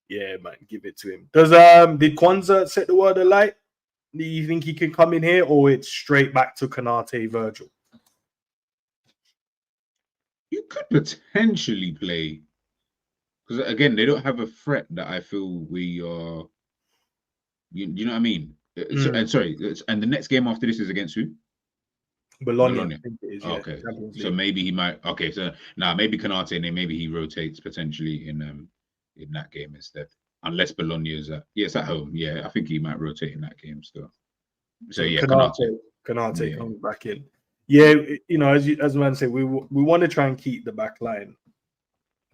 yeah, man, give it to him. Did Kwanzaa set the word alight? Do you think he can come in here, or it's straight back to Kanate Virgil? You could potentially play, because again, they don't have a threat that I feel we are. You know what I mean? And the next game after this is against who? Bologna. I think it is, okay, so maybe he might. Okay, so now maybe Kanate, and then maybe he rotates potentially in that game instead. Unless Bologna is it's at home. Yeah, I think he might rotate in that game still. So yeah, Kanate comes back in. Yeah, as man said, we want to try and keep the back line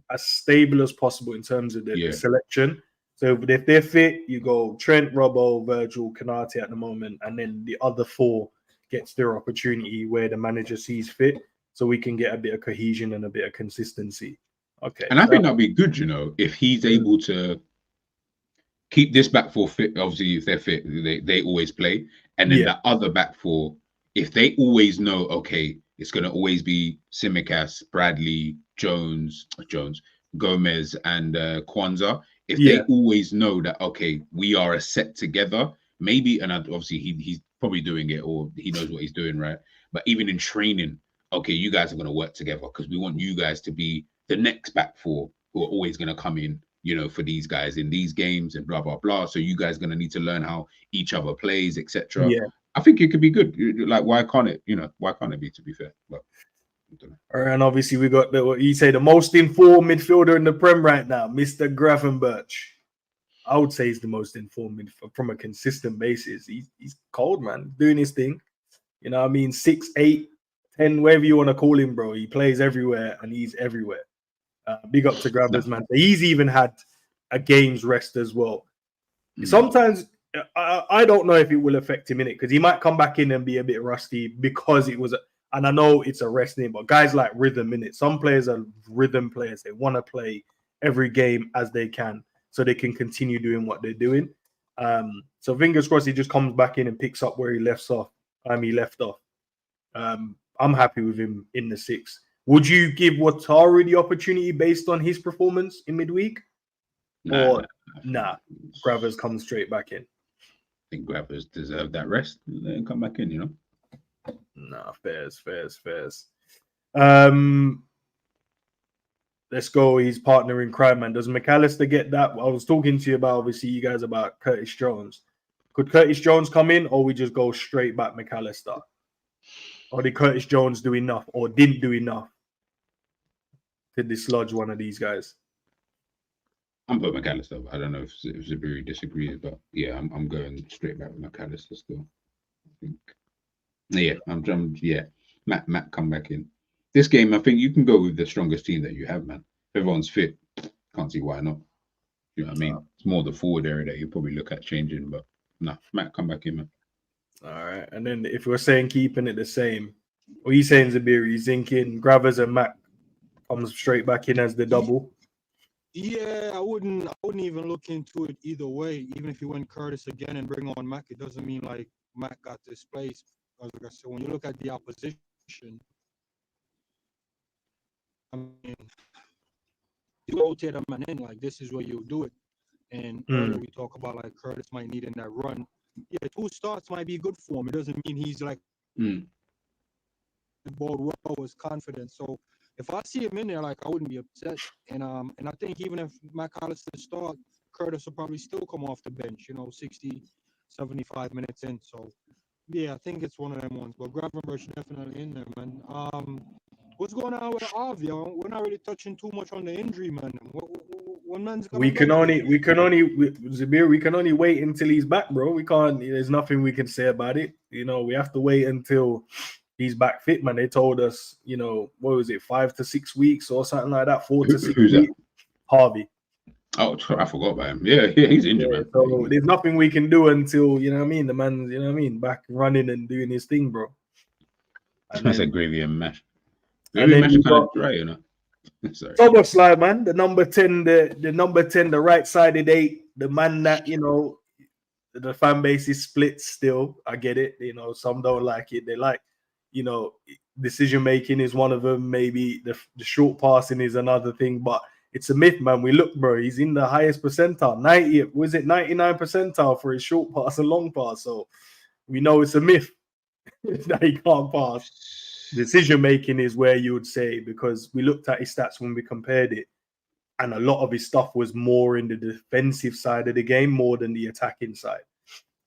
as stable as possible in terms of the selection. So if they're fit, you go Trent, Robbo, Virgil, Canate at the moment, and then the other four gets their opportunity where the manager sees fit, so we can get a bit of cohesion and a bit of consistency. Okay. And I think that'd be good, if he's able to keep this back four fit. Obviously, if they're fit, they always play. And then that other back four, if they always know, okay, it's going to always be Tsimikas, Bradley, Jones, Gomez, and Kwanzaa. If they always know that, okay, we are a set together, maybe, and obviously he's probably doing it or he knows what he's doing, right? But even in training, okay, you guys are going to work together because we want you guys to be the next back four who are always going to come in, for these guys in these games and blah, blah, blah. So you guys are going to need to learn how each other plays, etc. Yeah. I think it could be good. Like, why can't it, why can't it be, to be fair? But I don't know. And obviously we got what you say, the most informed midfielder in the Prem right now, Mr. Gravenberch. I would say he's the most informed from a consistent basis. He's cold, man, doing his thing. 6, 8, 10, whatever you want to call him, bro. He plays everywhere and he's everywhere. Big up to Grabbers, man. He's even had a game's rest as well. Sometimes I don't know if it will affect him in it because he might come back in and be a bit rusty because it was, and I know it's a rest name, but guys like rhythm in it. Some players are rhythm players. They want to play every game as they can so they can continue doing what they're doing. So fingers crossed he just comes back in and picks up where he left off. I'm happy with him in the 6. Would you give Wataru the opportunity based on his performance in midweek? Nah. Gravers comes straight back in. I think Gravers deserve that rest and then come back in, Nah, fairs. Let's go. He's partner in crime, man. Does McAllister get that? I was talking to you about, obviously, you guys about Curtis Jones. Could Curtis Jones come in, or we just go straight back McAllister? Or did Curtis Jones do enough, or didn't do enough to dislodge one of these guys? I'm putting McAllister. I don't know if Zabiri disagrees, but yeah, I'm going straight back with McAllister still. I think. Yeah, Matt come back in. This game, I think you can go with the strongest team that you have, man. If everyone's fit, can't see why not. You know what I mean? It's more the forward area that you probably look at changing, but no, Matt come back in, man. All right, and then if we're saying keeping it the same, what are you saying, Zabiri? You thinking Gravers and Matt comes straight back in as the double? Yeah, I wouldn't even look into it either way. Even if you went Curtis again and bring on Mac, it doesn't mean like Mac got this place. Like I said, when you look at the opposition, I mean, you rotate a man in, like this is where you do it. And earlier we talk about like Curtis might need in that run. Yeah, 2 starts might be good for him. It doesn't mean he's like the ball well with confidence. So if I see him in there, like I wouldn't be upset. And I think even if McAllister start, Curtis will probably still come off the bench, 60, 75 minutes in. So yeah, I think it's one of them ones. But Gravenberch definitely in there, man. What's going on with Avi? We're not really touching too much on the injury, man. When man's we can only wait until he's back, bro. We can't. There's nothing we can say about it. We have to wait until he's back fit, man. They told us, what was it, 5 to 6 weeks or something like that, 4 to 6 weeks. That? Harvey. Oh, I forgot about him. Yeah, he's injured, man. So there's nothing we can do until, the man's, back running and doing his thing, bro. I said gravy and mash. Gravy and mash kind of dry, Sorry. Soboslai, man, the number 10, the right-sided 8, the man that, the fan base is split still. I get it. Some don't like it. They like, decision making is one of them. Maybe the short passing is another thing, but it's a myth, man. We look, bro, he's in the highest percentile, 99 percentile for his short pass and long pass. So we know it's a myth that he can't pass. Decision making is where you would say, because we looked at his stats when we compared it, and a lot of his stuff was more in the defensive side of the game more than the attacking side.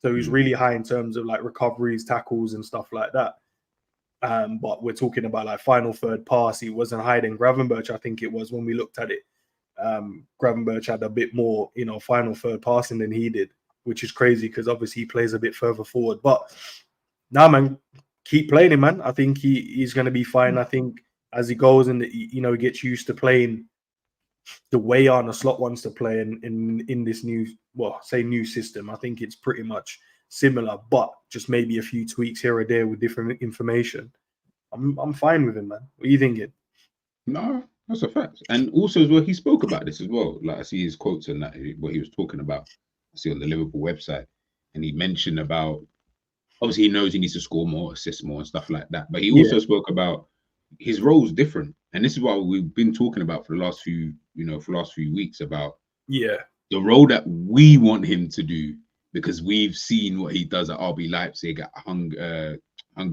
So he's really high in terms of like recoveries, tackles, and stuff like that. But we're talking about like final third pass. He wasn't higher than Gravenberch, I think it was, when we looked at it. Gravenberch had a bit more, final third passing than he did, which is crazy because obviously he plays a bit further forward. But now, man, keep playing him, man. I think he's going to be fine. I think as he goes and he gets used to playing the way Arne Slot wants to play in this new, well, say new system, I think it's pretty much similar, but just maybe a few tweaks here or there with different information. I'm fine with him, man. What are you thinking? No, that's a fact. And also as well, he spoke about this as well. Like I see his quotes and that what he was talking about. I see on the Liverpool website, and he mentioned about obviously he knows he needs to score more, assist more, and stuff like that. But he also spoke about his role's different, and this is what we've been talking about for the last few, weeks about the role that we want him to do, because we've seen what he does at RB Leipzig, at Hungary,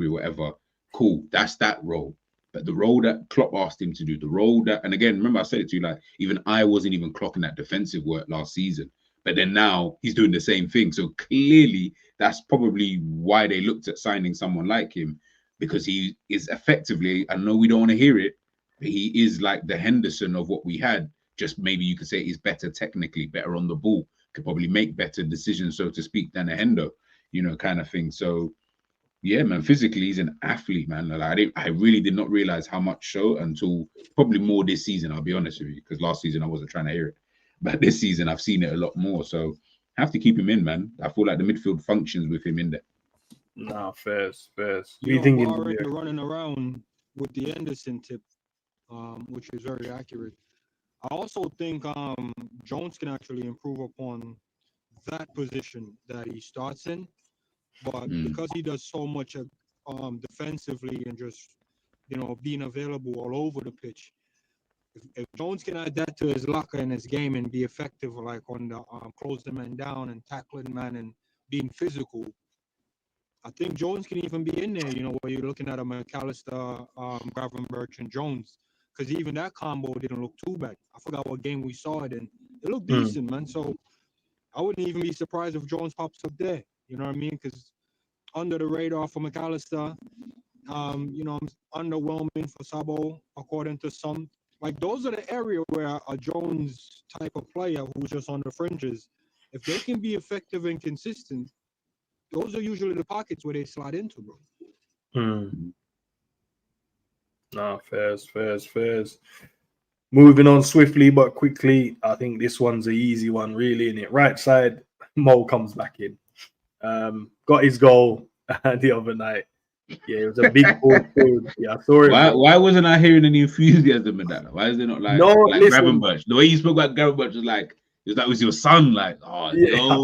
whatever. Cool, that's that role. But the role that Klopp asked him to do, the role that, and again, remember I said it to you, like even I wasn't even clocking that defensive work last season. But then now he's doing the same thing. So clearly that's probably why they looked at signing someone like him, because he is effectively, I know we don't want to hear it, but he is like the Henderson of what we had. Just maybe you could say he's better technically, better on the ball, could probably make better decisions, so to speak, than a Hendo, kind of thing. So yeah, man, physically he's an athlete, man. Like, I really did not realize how much so until probably more this season, I'll be honest with you, because last season I wasn't trying to hear it. But this season I've seen it a lot more. So I have to keep him in, man. I feel like the midfield functions with him in there. Nah, fairs. You know, already running around with the Henderson tip, which is very accurate. I also think Jones can actually improve upon that position that he starts in, but because he does so much defensively and just being available all over the pitch, if Jones can add that to his locker and his game and be effective, like on the close the man down and tackling man and being physical, I think Jones can even be in there. Where you're looking at a McAllister, Gravenberch, and Jones. Because even that combo didn't look too bad. I forgot what game we saw it in. It looked decent, man. So I wouldn't even be surprised if Jones pops up there. You know what I mean? Because under the radar for McAllister, underwhelming for Sabo, according to some. Like, those are the area where a Jones type of player who's just on the fringes, if they can be effective and consistent, those are usually the pockets where they slide into, bro. Nah, fairs. Moving on swiftly but quickly, I think this one's an easy one, really, innit? Right side, Mo comes back in. Got his goal the other night. Yeah, it was a big ball. Yeah, I saw it. Why wasn't I hearing any enthusiasm in that? Why is it not like Gravenberch? The way you spoke about Gravenberch was like, it was your son, like, oh, yeah, I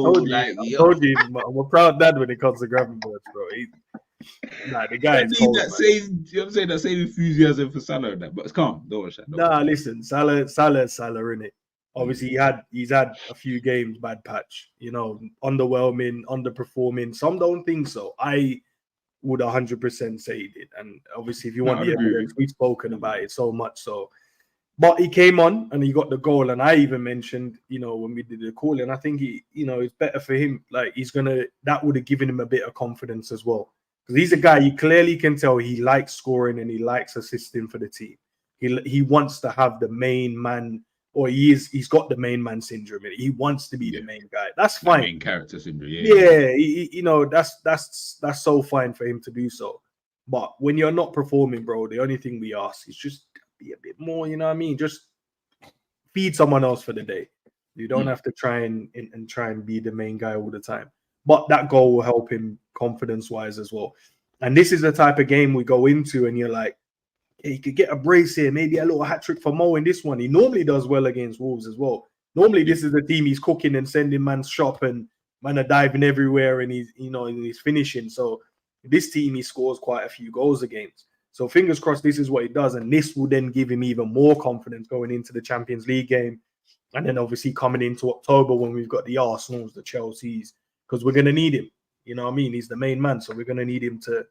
told you, I'm a proud dad when it comes to Gravenberch, bro. The guy is cold, that same, I'm saying, that same enthusiasm for Salah and that, but it's calm. Don't watch that. Listen, Salah, innit? Obviously, he's had a few games bad patch, underwhelming, underperforming. Some don't think so. I would 100% say he did, and obviously, if you want the evidence, we've spoken about it so much. So, but he came on and he got the goal, and I even mentioned, when we did the call, and I think it's better for him. Like that would have given him a bit of confidence as well. Because he's a guy, you clearly can tell he likes scoring and he likes assisting for the team. He wants to have the main man, or he's got the main man syndrome. He wants to be the main guy. That's fine. Main character syndrome. That's so fine for him to do so. But when you're not performing, bro, the only thing we ask is just be a bit more. You know what I mean? Just feed someone else for the day. You don't have to try and be the main guy all the time. But that goal will help him confidence-wise as well. And this is the type of game we go into, and you're like, hey, he could get a brace here, maybe a little hat-trick for Mo in this one. He normally does well against Wolves as well. Normally, this is the team he's cooking and sending man shop, and man are diving everywhere, and he's finishing. So this team, he scores quite a few goals against. So fingers crossed this is what he does, and this will then give him even more confidence going into the Champions League game. And then obviously coming into October when we've got the Arsenals, the Chelseas, because we're going to need him. You know what I mean? He's the main man, so we're going to need him to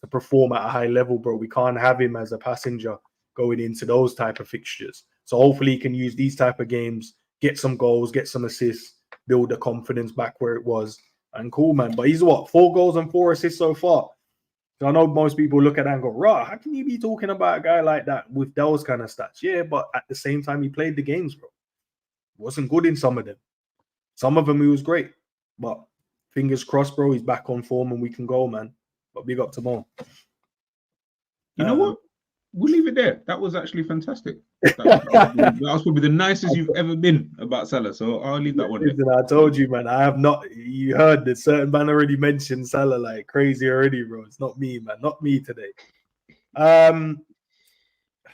perform at a high level, bro. We can't have him as a passenger going into those type of fixtures. So hopefully he can use these type of games, get some goals, get some assists, build the confidence back where it was. And cool, man. But he's 4 goals and 4 assists so far. So I know most people look at that and go, rah, how can you be talking about a guy like that with those kind of stats? Yeah, but at the same time, he played the games, bro. Wasn't good in some of them. Some of them he was great. But fingers crossed, bro, he's back on form and we can go, man. But big up to Mo. You know what? we'll leave it there. That was actually fantastic. That was probably the nicest you've ever been about Salah. So I'll leave that one there. Listen, I told you, man. I have not. You heard that certain man already mentioned Salah like crazy already, bro. It's not me, man. Not me today. I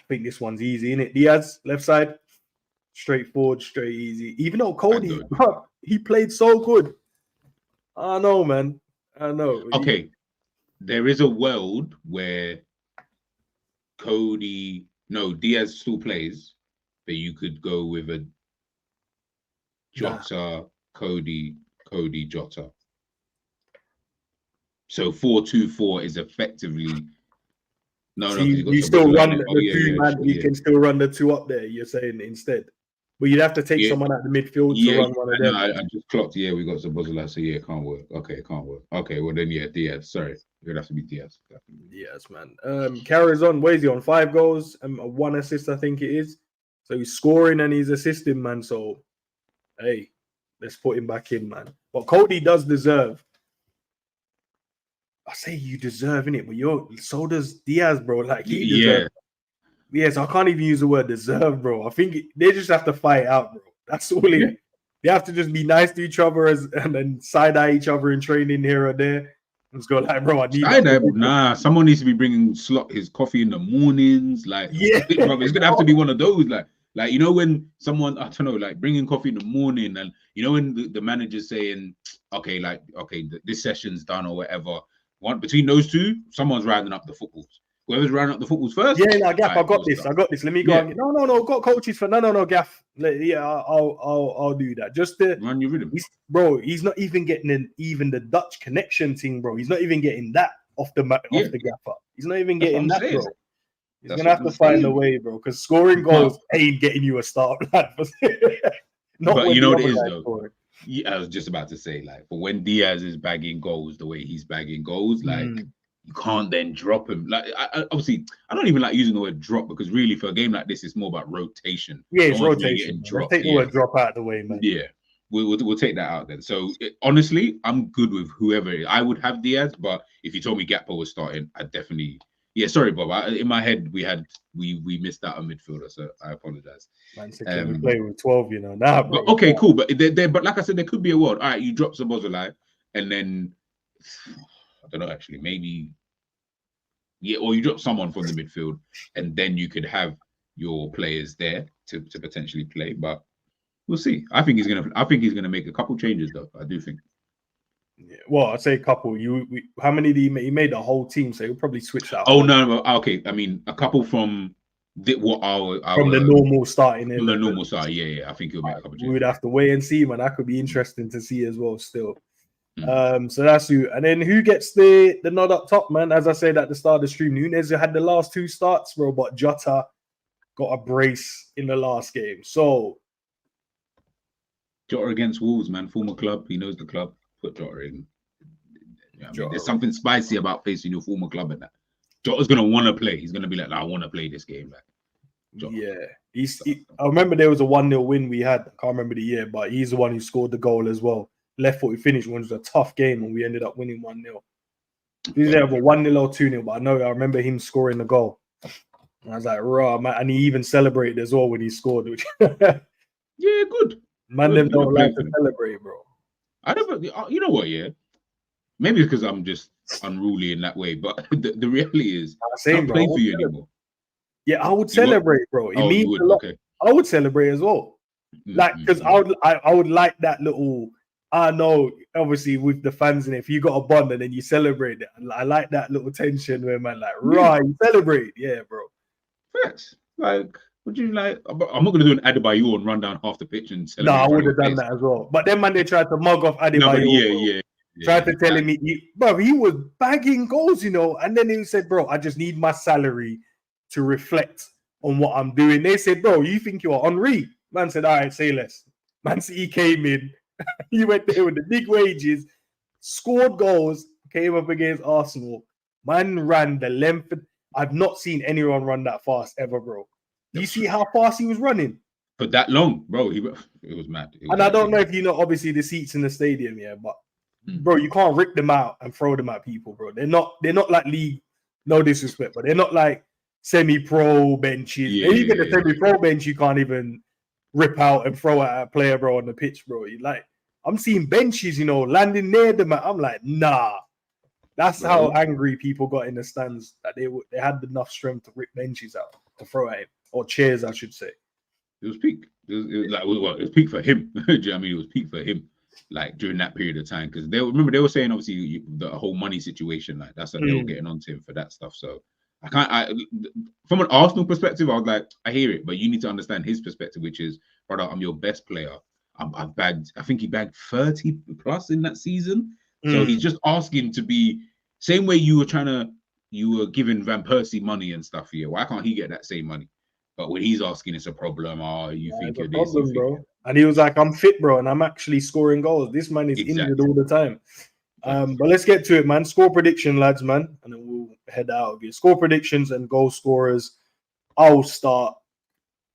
think this one's easy, isn't it? Diaz, left side, straightforward, straight easy. Even though Cody, bro, he played so good. I know, man. I know. Okay, there is a world where Diaz still plays, but you could go with a Jota, Cody, Jota. So 4-2-4 is effectively you still run the two man. You can still run the two up there. You're saying instead, but you'd have to take someone out the midfield to run one of them. I just clocked. Yeah, we got Sabozala, so yeah, it can't work. Okay, it can't work. Okay, well then Diaz. Sorry, it would have to be Diaz. Yes, man. Carries on. Where is he on? 5 goals and 1 assist, I think it is. So he's scoring and he's assisting, man. So hey, let's put him back in, man. But Cody does deserve. I say you deserve it, but so does Diaz, bro. Like he deserves. Yes, I can't even use the word deserve, bro. I think they just have to fight out, bro. That's all it is. They have to just be nice to each other and then side eye each other in training here or there. Let's go, like, bro. I need that. Someone needs to be bringing his coffee in the mornings. Like, bro, it's gonna have to be one of those, like you know when someone I don't know, like bringing coffee in the morning, and you know when the manager's saying, okay, this session's done or whatever. Between those two, someone's rounding up the footballs. Whoever's rounding up the footballs first. Yeah, Gaff, I got this. Let me go. Yeah. No. Got coaches for no, Gaff. I'll do that. Just to run your rhythm, bro. He's not even getting even the Dutch connection thing, bro. He's not even getting that off the gaffer. He's not even getting that, bro. He's gonna have to find a way, bro. Because scoring goals ain't getting you a start, lad. But you know what it is, though. Scoring. Yeah, I was just about to say, like, for when Diaz is bagging goals the way he's bagging goals, like, you can't then drop him. Like, obviously, I don't even like using the word drop because really, for a game like this, it's more about rotation. Yeah, it's rotation. Let's take the word drop out of the way, man. Yeah, we'll take that out then. So, honestly, I'm good with whoever it is. I would have Diaz, but if you told me Gakpo was starting, I'd definitely. Yeah, sorry, Bob. In my head, we missed out on midfielder, so I apologize. Man, we play with 12, you know. Nah, but okay, cool. But but like I said, there could be a world. All right, you drop Szoboszlai, and then I don't know. Actually, maybe or you drop someone from the midfield, and then you could have your players there to potentially play. But we'll see. I think he's gonna make a couple changes, though. I do think. Yeah, well, I'd say a couple. How many did he make? He made the whole team, so he'll probably switch that. Oh no, okay. I mean, a couple from the normal starting. From the normal start, yeah. I think he'll make a couple. We would have to wait and see, man. That could be interesting to see as well. Still, so that's who. And then who gets the nod up top, man? As I said at the start of the stream, Nunes had the last 2 starts, bro, but Jota got a brace in the last game. So Jota against Wolves, man, former club. He knows the club. Put Jota in. There's something spicy about facing your former club in that. Jota's gonna want to play. He's gonna be like, I want to play this game. Like, Jota. Yeah, I remember there was a 1-0 win we had. I can't remember the year, but he's the one who scored the goal as well. Left footed finish, when it was a tough game, and we ended up winning 1-0. He's there for 1-0 or 2-0, but I remember him scoring the goal. And I was like, raw, man, and he even celebrated as well when he scored. Which yeah, good. Man, them don't like to celebrate, bro. I don't. You know what? Yeah, maybe it's because I'm just unruly in that way. But the reality is, I don't play for you anymore. Yeah, I would celebrate, bro. It means a lot. Okay. I would celebrate as well, like because I would like that little. I know, obviously, with the fans, and if you got a bond and then you celebrate it, I like that little tension where man, like, right, you celebrate, yeah, bro. Facts, like. Would you like? I'm not going to do an Adebayor and run down half the pitch and celebrate. No, I would have done that as well. But then, man, they tried to mug off Adebayor. Yeah. Tried to tell him, bro, he was bagging goals, you know. And then he said, bro, I just need my salary to reflect on what I'm doing. They said, bro, you think you're Henry? Man said, all right, say less. Man City came in. He went there with the big wages, scored goals, came up against Arsenal. Man ran the length. I've not seen anyone run that fast ever, bro. You see how fast he was running? For that long, bro. It was mad. I don't know if you know, obviously, the seats in the stadium, yeah, but bro, you can't rip them out and throw them at people, bro. They're not like league, no disrespect, but they're not like semi-pro benches. Even the semi-pro bench, you can't even rip out and throw at a player, bro, on the pitch, bro. Like, I'm seeing benches, you know, landing near them. I'm like, nah. That's how angry people got in the stands, that they had enough strength to rip benches out to throw at him, or chairs, I should say. It was peak. It was peak for him. Do you know what I mean? It was peak for him, like during that period of time, because they were saying obviously the whole money situation, like that's what they were getting onto him for that stuff. So from an Arsenal perspective, I was like, I hear it, but you need to understand his perspective, which is, brother, I'm your best player. I think he bagged 30 plus in that season. So he's just asking to be same way you were giving Van Persie money and stuff here. Why can't he get that same money? But when he's asking, it's a problem. Oh, you think you're this, bro? And he was like, I'm fit, bro, and I'm actually scoring goals. This man is injured all the time. But let's get to it, man. Score prediction, lads, man, and then we'll head out of here. Score predictions and goal scorers. I'll start.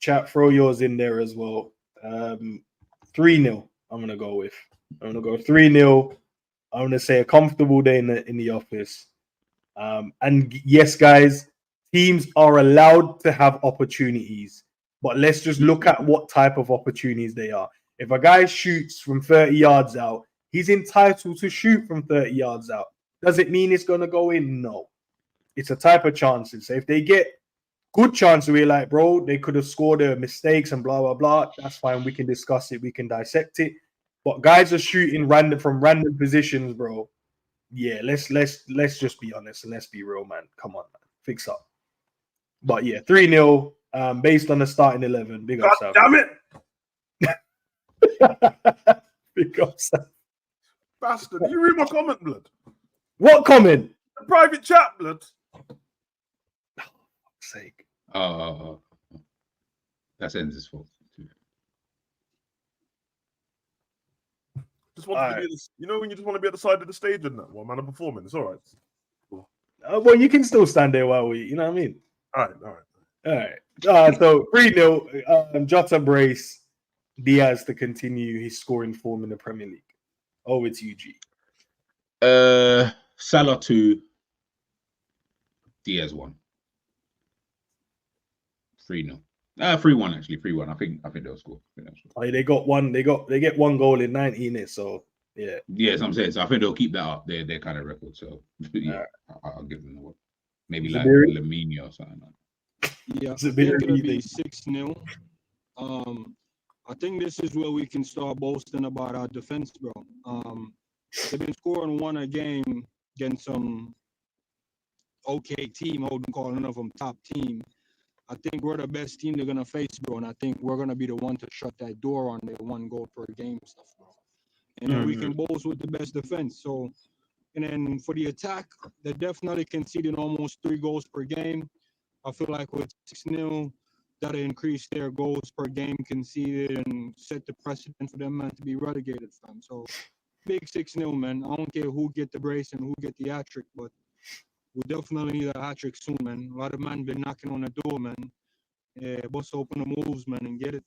Chat, throw yours in there as well. 3-0. I'm gonna go with. I'm gonna go 3-0. I'm gonna say a comfortable day in the office. And yes, guys, teams are allowed to have opportunities, but let's just look at what type of opportunities they are. If a guy shoots from 30 yards out, he's entitled to shoot from 30 yards out. Does it mean it's gonna go in? No. It's a type of chances. So if they get good chances, we're like, bro, they could have scored their mistakes and blah blah blah. That's fine. We can discuss it. We can dissect it. But guys are shooting from random positions, bro. Yeah, let's just be honest and let's be real, man. Come on, man. Fix up. But yeah, 3-0 based on the starting 11. Big up, South. Damn it! Big up, South. Bastard, you read my comment, blood? What comment? The private chat, blood. Oh, for sake. That's Enz's fault. Just want to be you know when you just want to be at the side of the stage and that while man are performing. It's all right. Cool. Well, you can still stand there while you know what I mean? All right. So 3-0, Jota brace, Diaz to continue his scoring form in the Premier League. Over to you, G. Salah 2, Diaz 1. 3-0. 3-1 actually. 3-1. I think they'll score. They get one goal in 90 minutes, so yeah. Yes, I'm saying so. I think they'll keep that up. Their kind of record. So yeah, I'll give them the one. Maybe like Lamine or something. Yeah, I think it'll be 6-0. I think this is where we can start boasting about our defense, bro. They've been scoring one a game against some okay team. I wouldn't call none of them top team. I think we're the best team they're gonna face, bro, and I think we're gonna be the one to shut that door on their 1 goal per game stuff, bro. And then we can boast with the best defense. So, and then for the attack, they're definitely conceding almost 3 goals per game. I feel like with 6-0, that'll increase their goals per game conceded and set the precedent for them, man, to be relegated from. So, big 6-0, man. I don't care who get the brace and who get the hat-trick, but we definitely need a hat-trick soon, man. A lot of men been knocking on the door, man. Yeah, bust open the moves, man, and get it.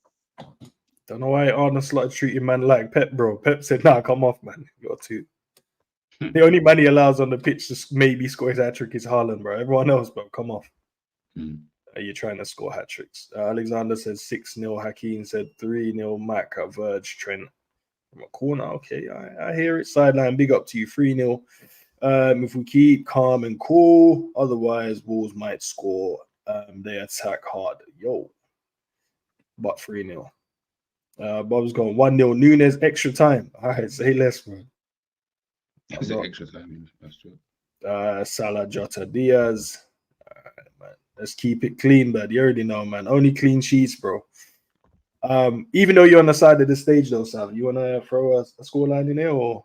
Don't know why Arnold started treating man like Pep, bro. Pep said, nah, come off, man. You got to. The only man he allows on the pitch to maybe score his hat-trick is Haaland, bro. Everyone else, bro, come off. Are you trying to score hat-tricks? Alexander said 6-0. Hakeem said 3-0. Mac at Verge. Trent from a corner. Okay, I hear it. Sideline, big up to you. 3-0. If we keep calm and cool, otherwise Wolves might score. They attack hard. But 3-0. Bob's going 1-0. Nunes extra time. All right, say less, man. Is it extra time? That's true. Salah, Jota, Diaz. All right, man. Let's keep it clean, but you already know, man. Only clean sheets, bro. Even though you're on the side of the stage, though, Sal, you want to throw a scoreline in there, or?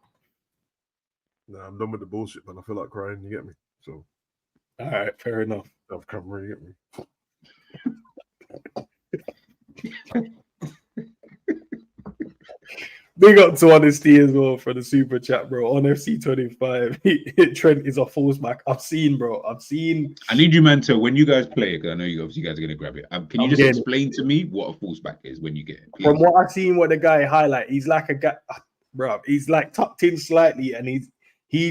No, I'm done with the bullshit, man. I feel like crying. You get me? So, all right, fair enough. Self-cover, you get me? Big up to Honesty as well for the super chat, bro. On FC25, Trent is a false back. I've seen. I need you, man, to when you guys play, because I know you guys are gonna grab it. Can you just explain to me what a false back is when you get it? Please? From what I've seen, what the guy highlight, he's like a guy, bro. He's like tucked in slightly, and he's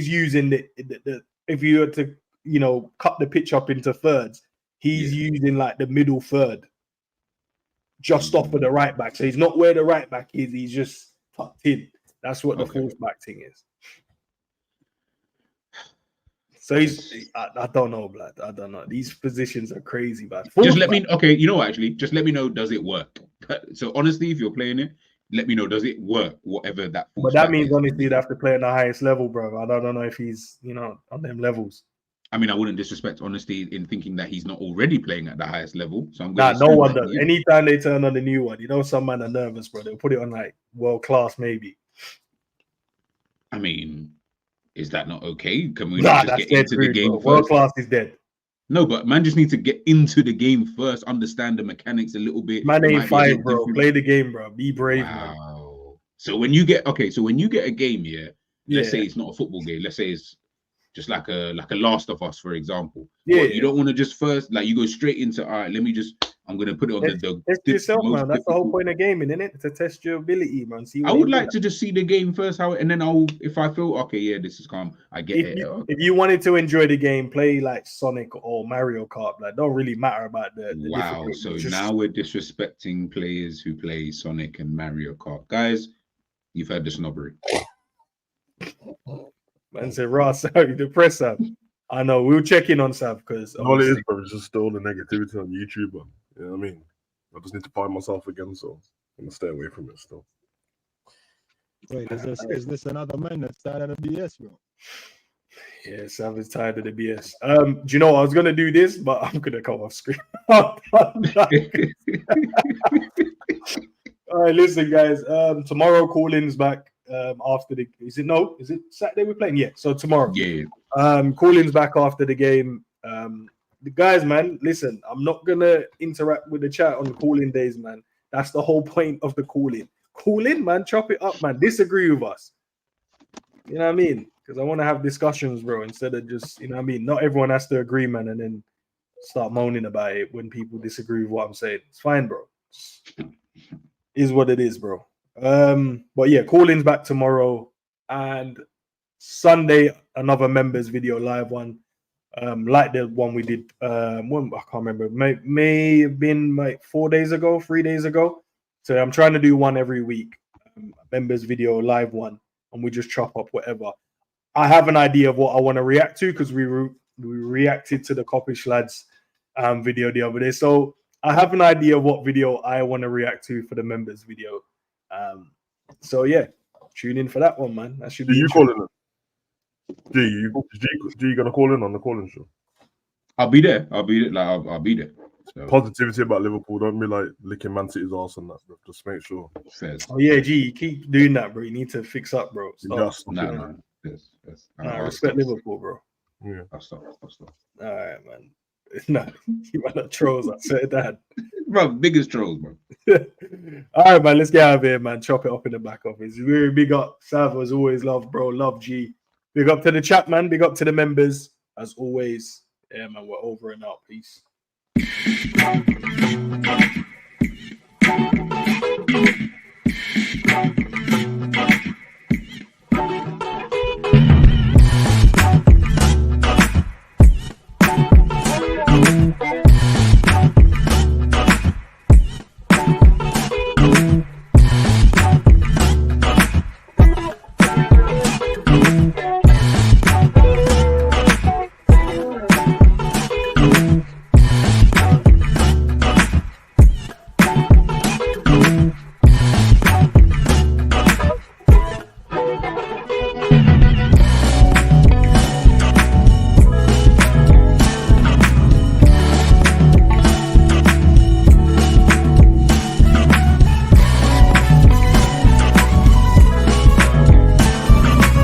using the if you were to cut the pitch up into thirds, he's using like the middle third, just off of the right back. So he's not where the right back is. He's just tucked in. That's what the false back thing is. So I don't know, blood. I don't know. These positions are crazy, man. Just let me. Okay, you know what? Actually, just let me know. Does it work? So honestly, if you're playing it, let me know. Does it work? Whatever that. But that means honestly, you'd have to play on the highest level, bro. I don't know if he's on them levels. I mean, I wouldn't disrespect honesty in thinking that he's not already playing at the highest level. So I'm going no one does. Anytime they turn on the new one, some man are nervous, bro. They'll put it on like world class, maybe. I mean, is that not okay? Can we just get into the game first? World class is dead. No, but man just need to get into the game first, understand the mechanics a little bit. Man ain't 5, bro. Play the game, bro. Be brave, man. So when you get a game, let's say it's not a football game. Let's say it's just like a Last of Us, for example. Yeah. You don't want to just first you go straight into I'm gonna put it on the test yourself, man. That's the whole point of gaming, isn't it? To test your ability, man. I would like to just see the game first, and then if I feel okay, yeah, this is calm, I get it. If you wanted to enjoy the game, play like Sonic or Mario Kart. Like, don't really matter about the wow. So now we're disrespecting players who play Sonic and Mario Kart, guys. You've heard the snobbery. Man said, Ross, you depressed, Sam. I know. We'll check in on Sam because all it is, bro, is just all the negativity on YouTube. Man. You know what I mean? I just need to find myself again, so I'm gonna stay away from it still. Wait, is this another man that's tired of the BS, bro? Yeah, Sam is tired of the BS. Do you know I was gonna do this, but I'm gonna come off screen. All right, listen, guys. Tomorrow call-in's back. After is it Saturday we're playing? Yeah, so tomorrow. Yeah. Call-in's back after the game. The guys, man, listen, I'm not gonna interact with the chat on the call-in days, man. That's the whole point of the call-in. Call in, man, chop it up, man. Disagree with us. You know what I mean? Because I want to have discussions, bro, instead of just, you know what I mean? Not everyone has to agree, man, and then start moaning about it when people disagree with what I'm saying. It's fine, bro. Is what it is, bro. But yeah, call-in's back tomorrow, and Sunday another members video live one, like the one we did. I can't remember. May have been like 3 days ago. So I'm trying to do one every week, members video live one, and we just chop up whatever. I have an idea of what I want to react to because we reacted to the Coppish lads video the other day. So I have an idea of what video I want to react to for the members video. So yeah, tune in for that one, man. That should be. You calling it? G, you gonna call in on the calling show? I'll be there. I'll be there. So. Positivity about Liverpool. Don't be like licking Man City's arse and that, bro. Just make sure. Fairs. Oh yeah, G, you keep doing that, bro. You need to fix up, bro. No. Yes. Respect Liverpool, bro. Yeah. I'll stop. All right, man. No, you are not trolls. I said that. Bro, biggest trolls, bro. All right, man. Let's get out of here, man. Chop it up in the back office. Really big up. Sav, as always, love, bro. Love, G. Big up to the chat, man. Big up to the members. As always. Yeah, man. We're over and out. Peace.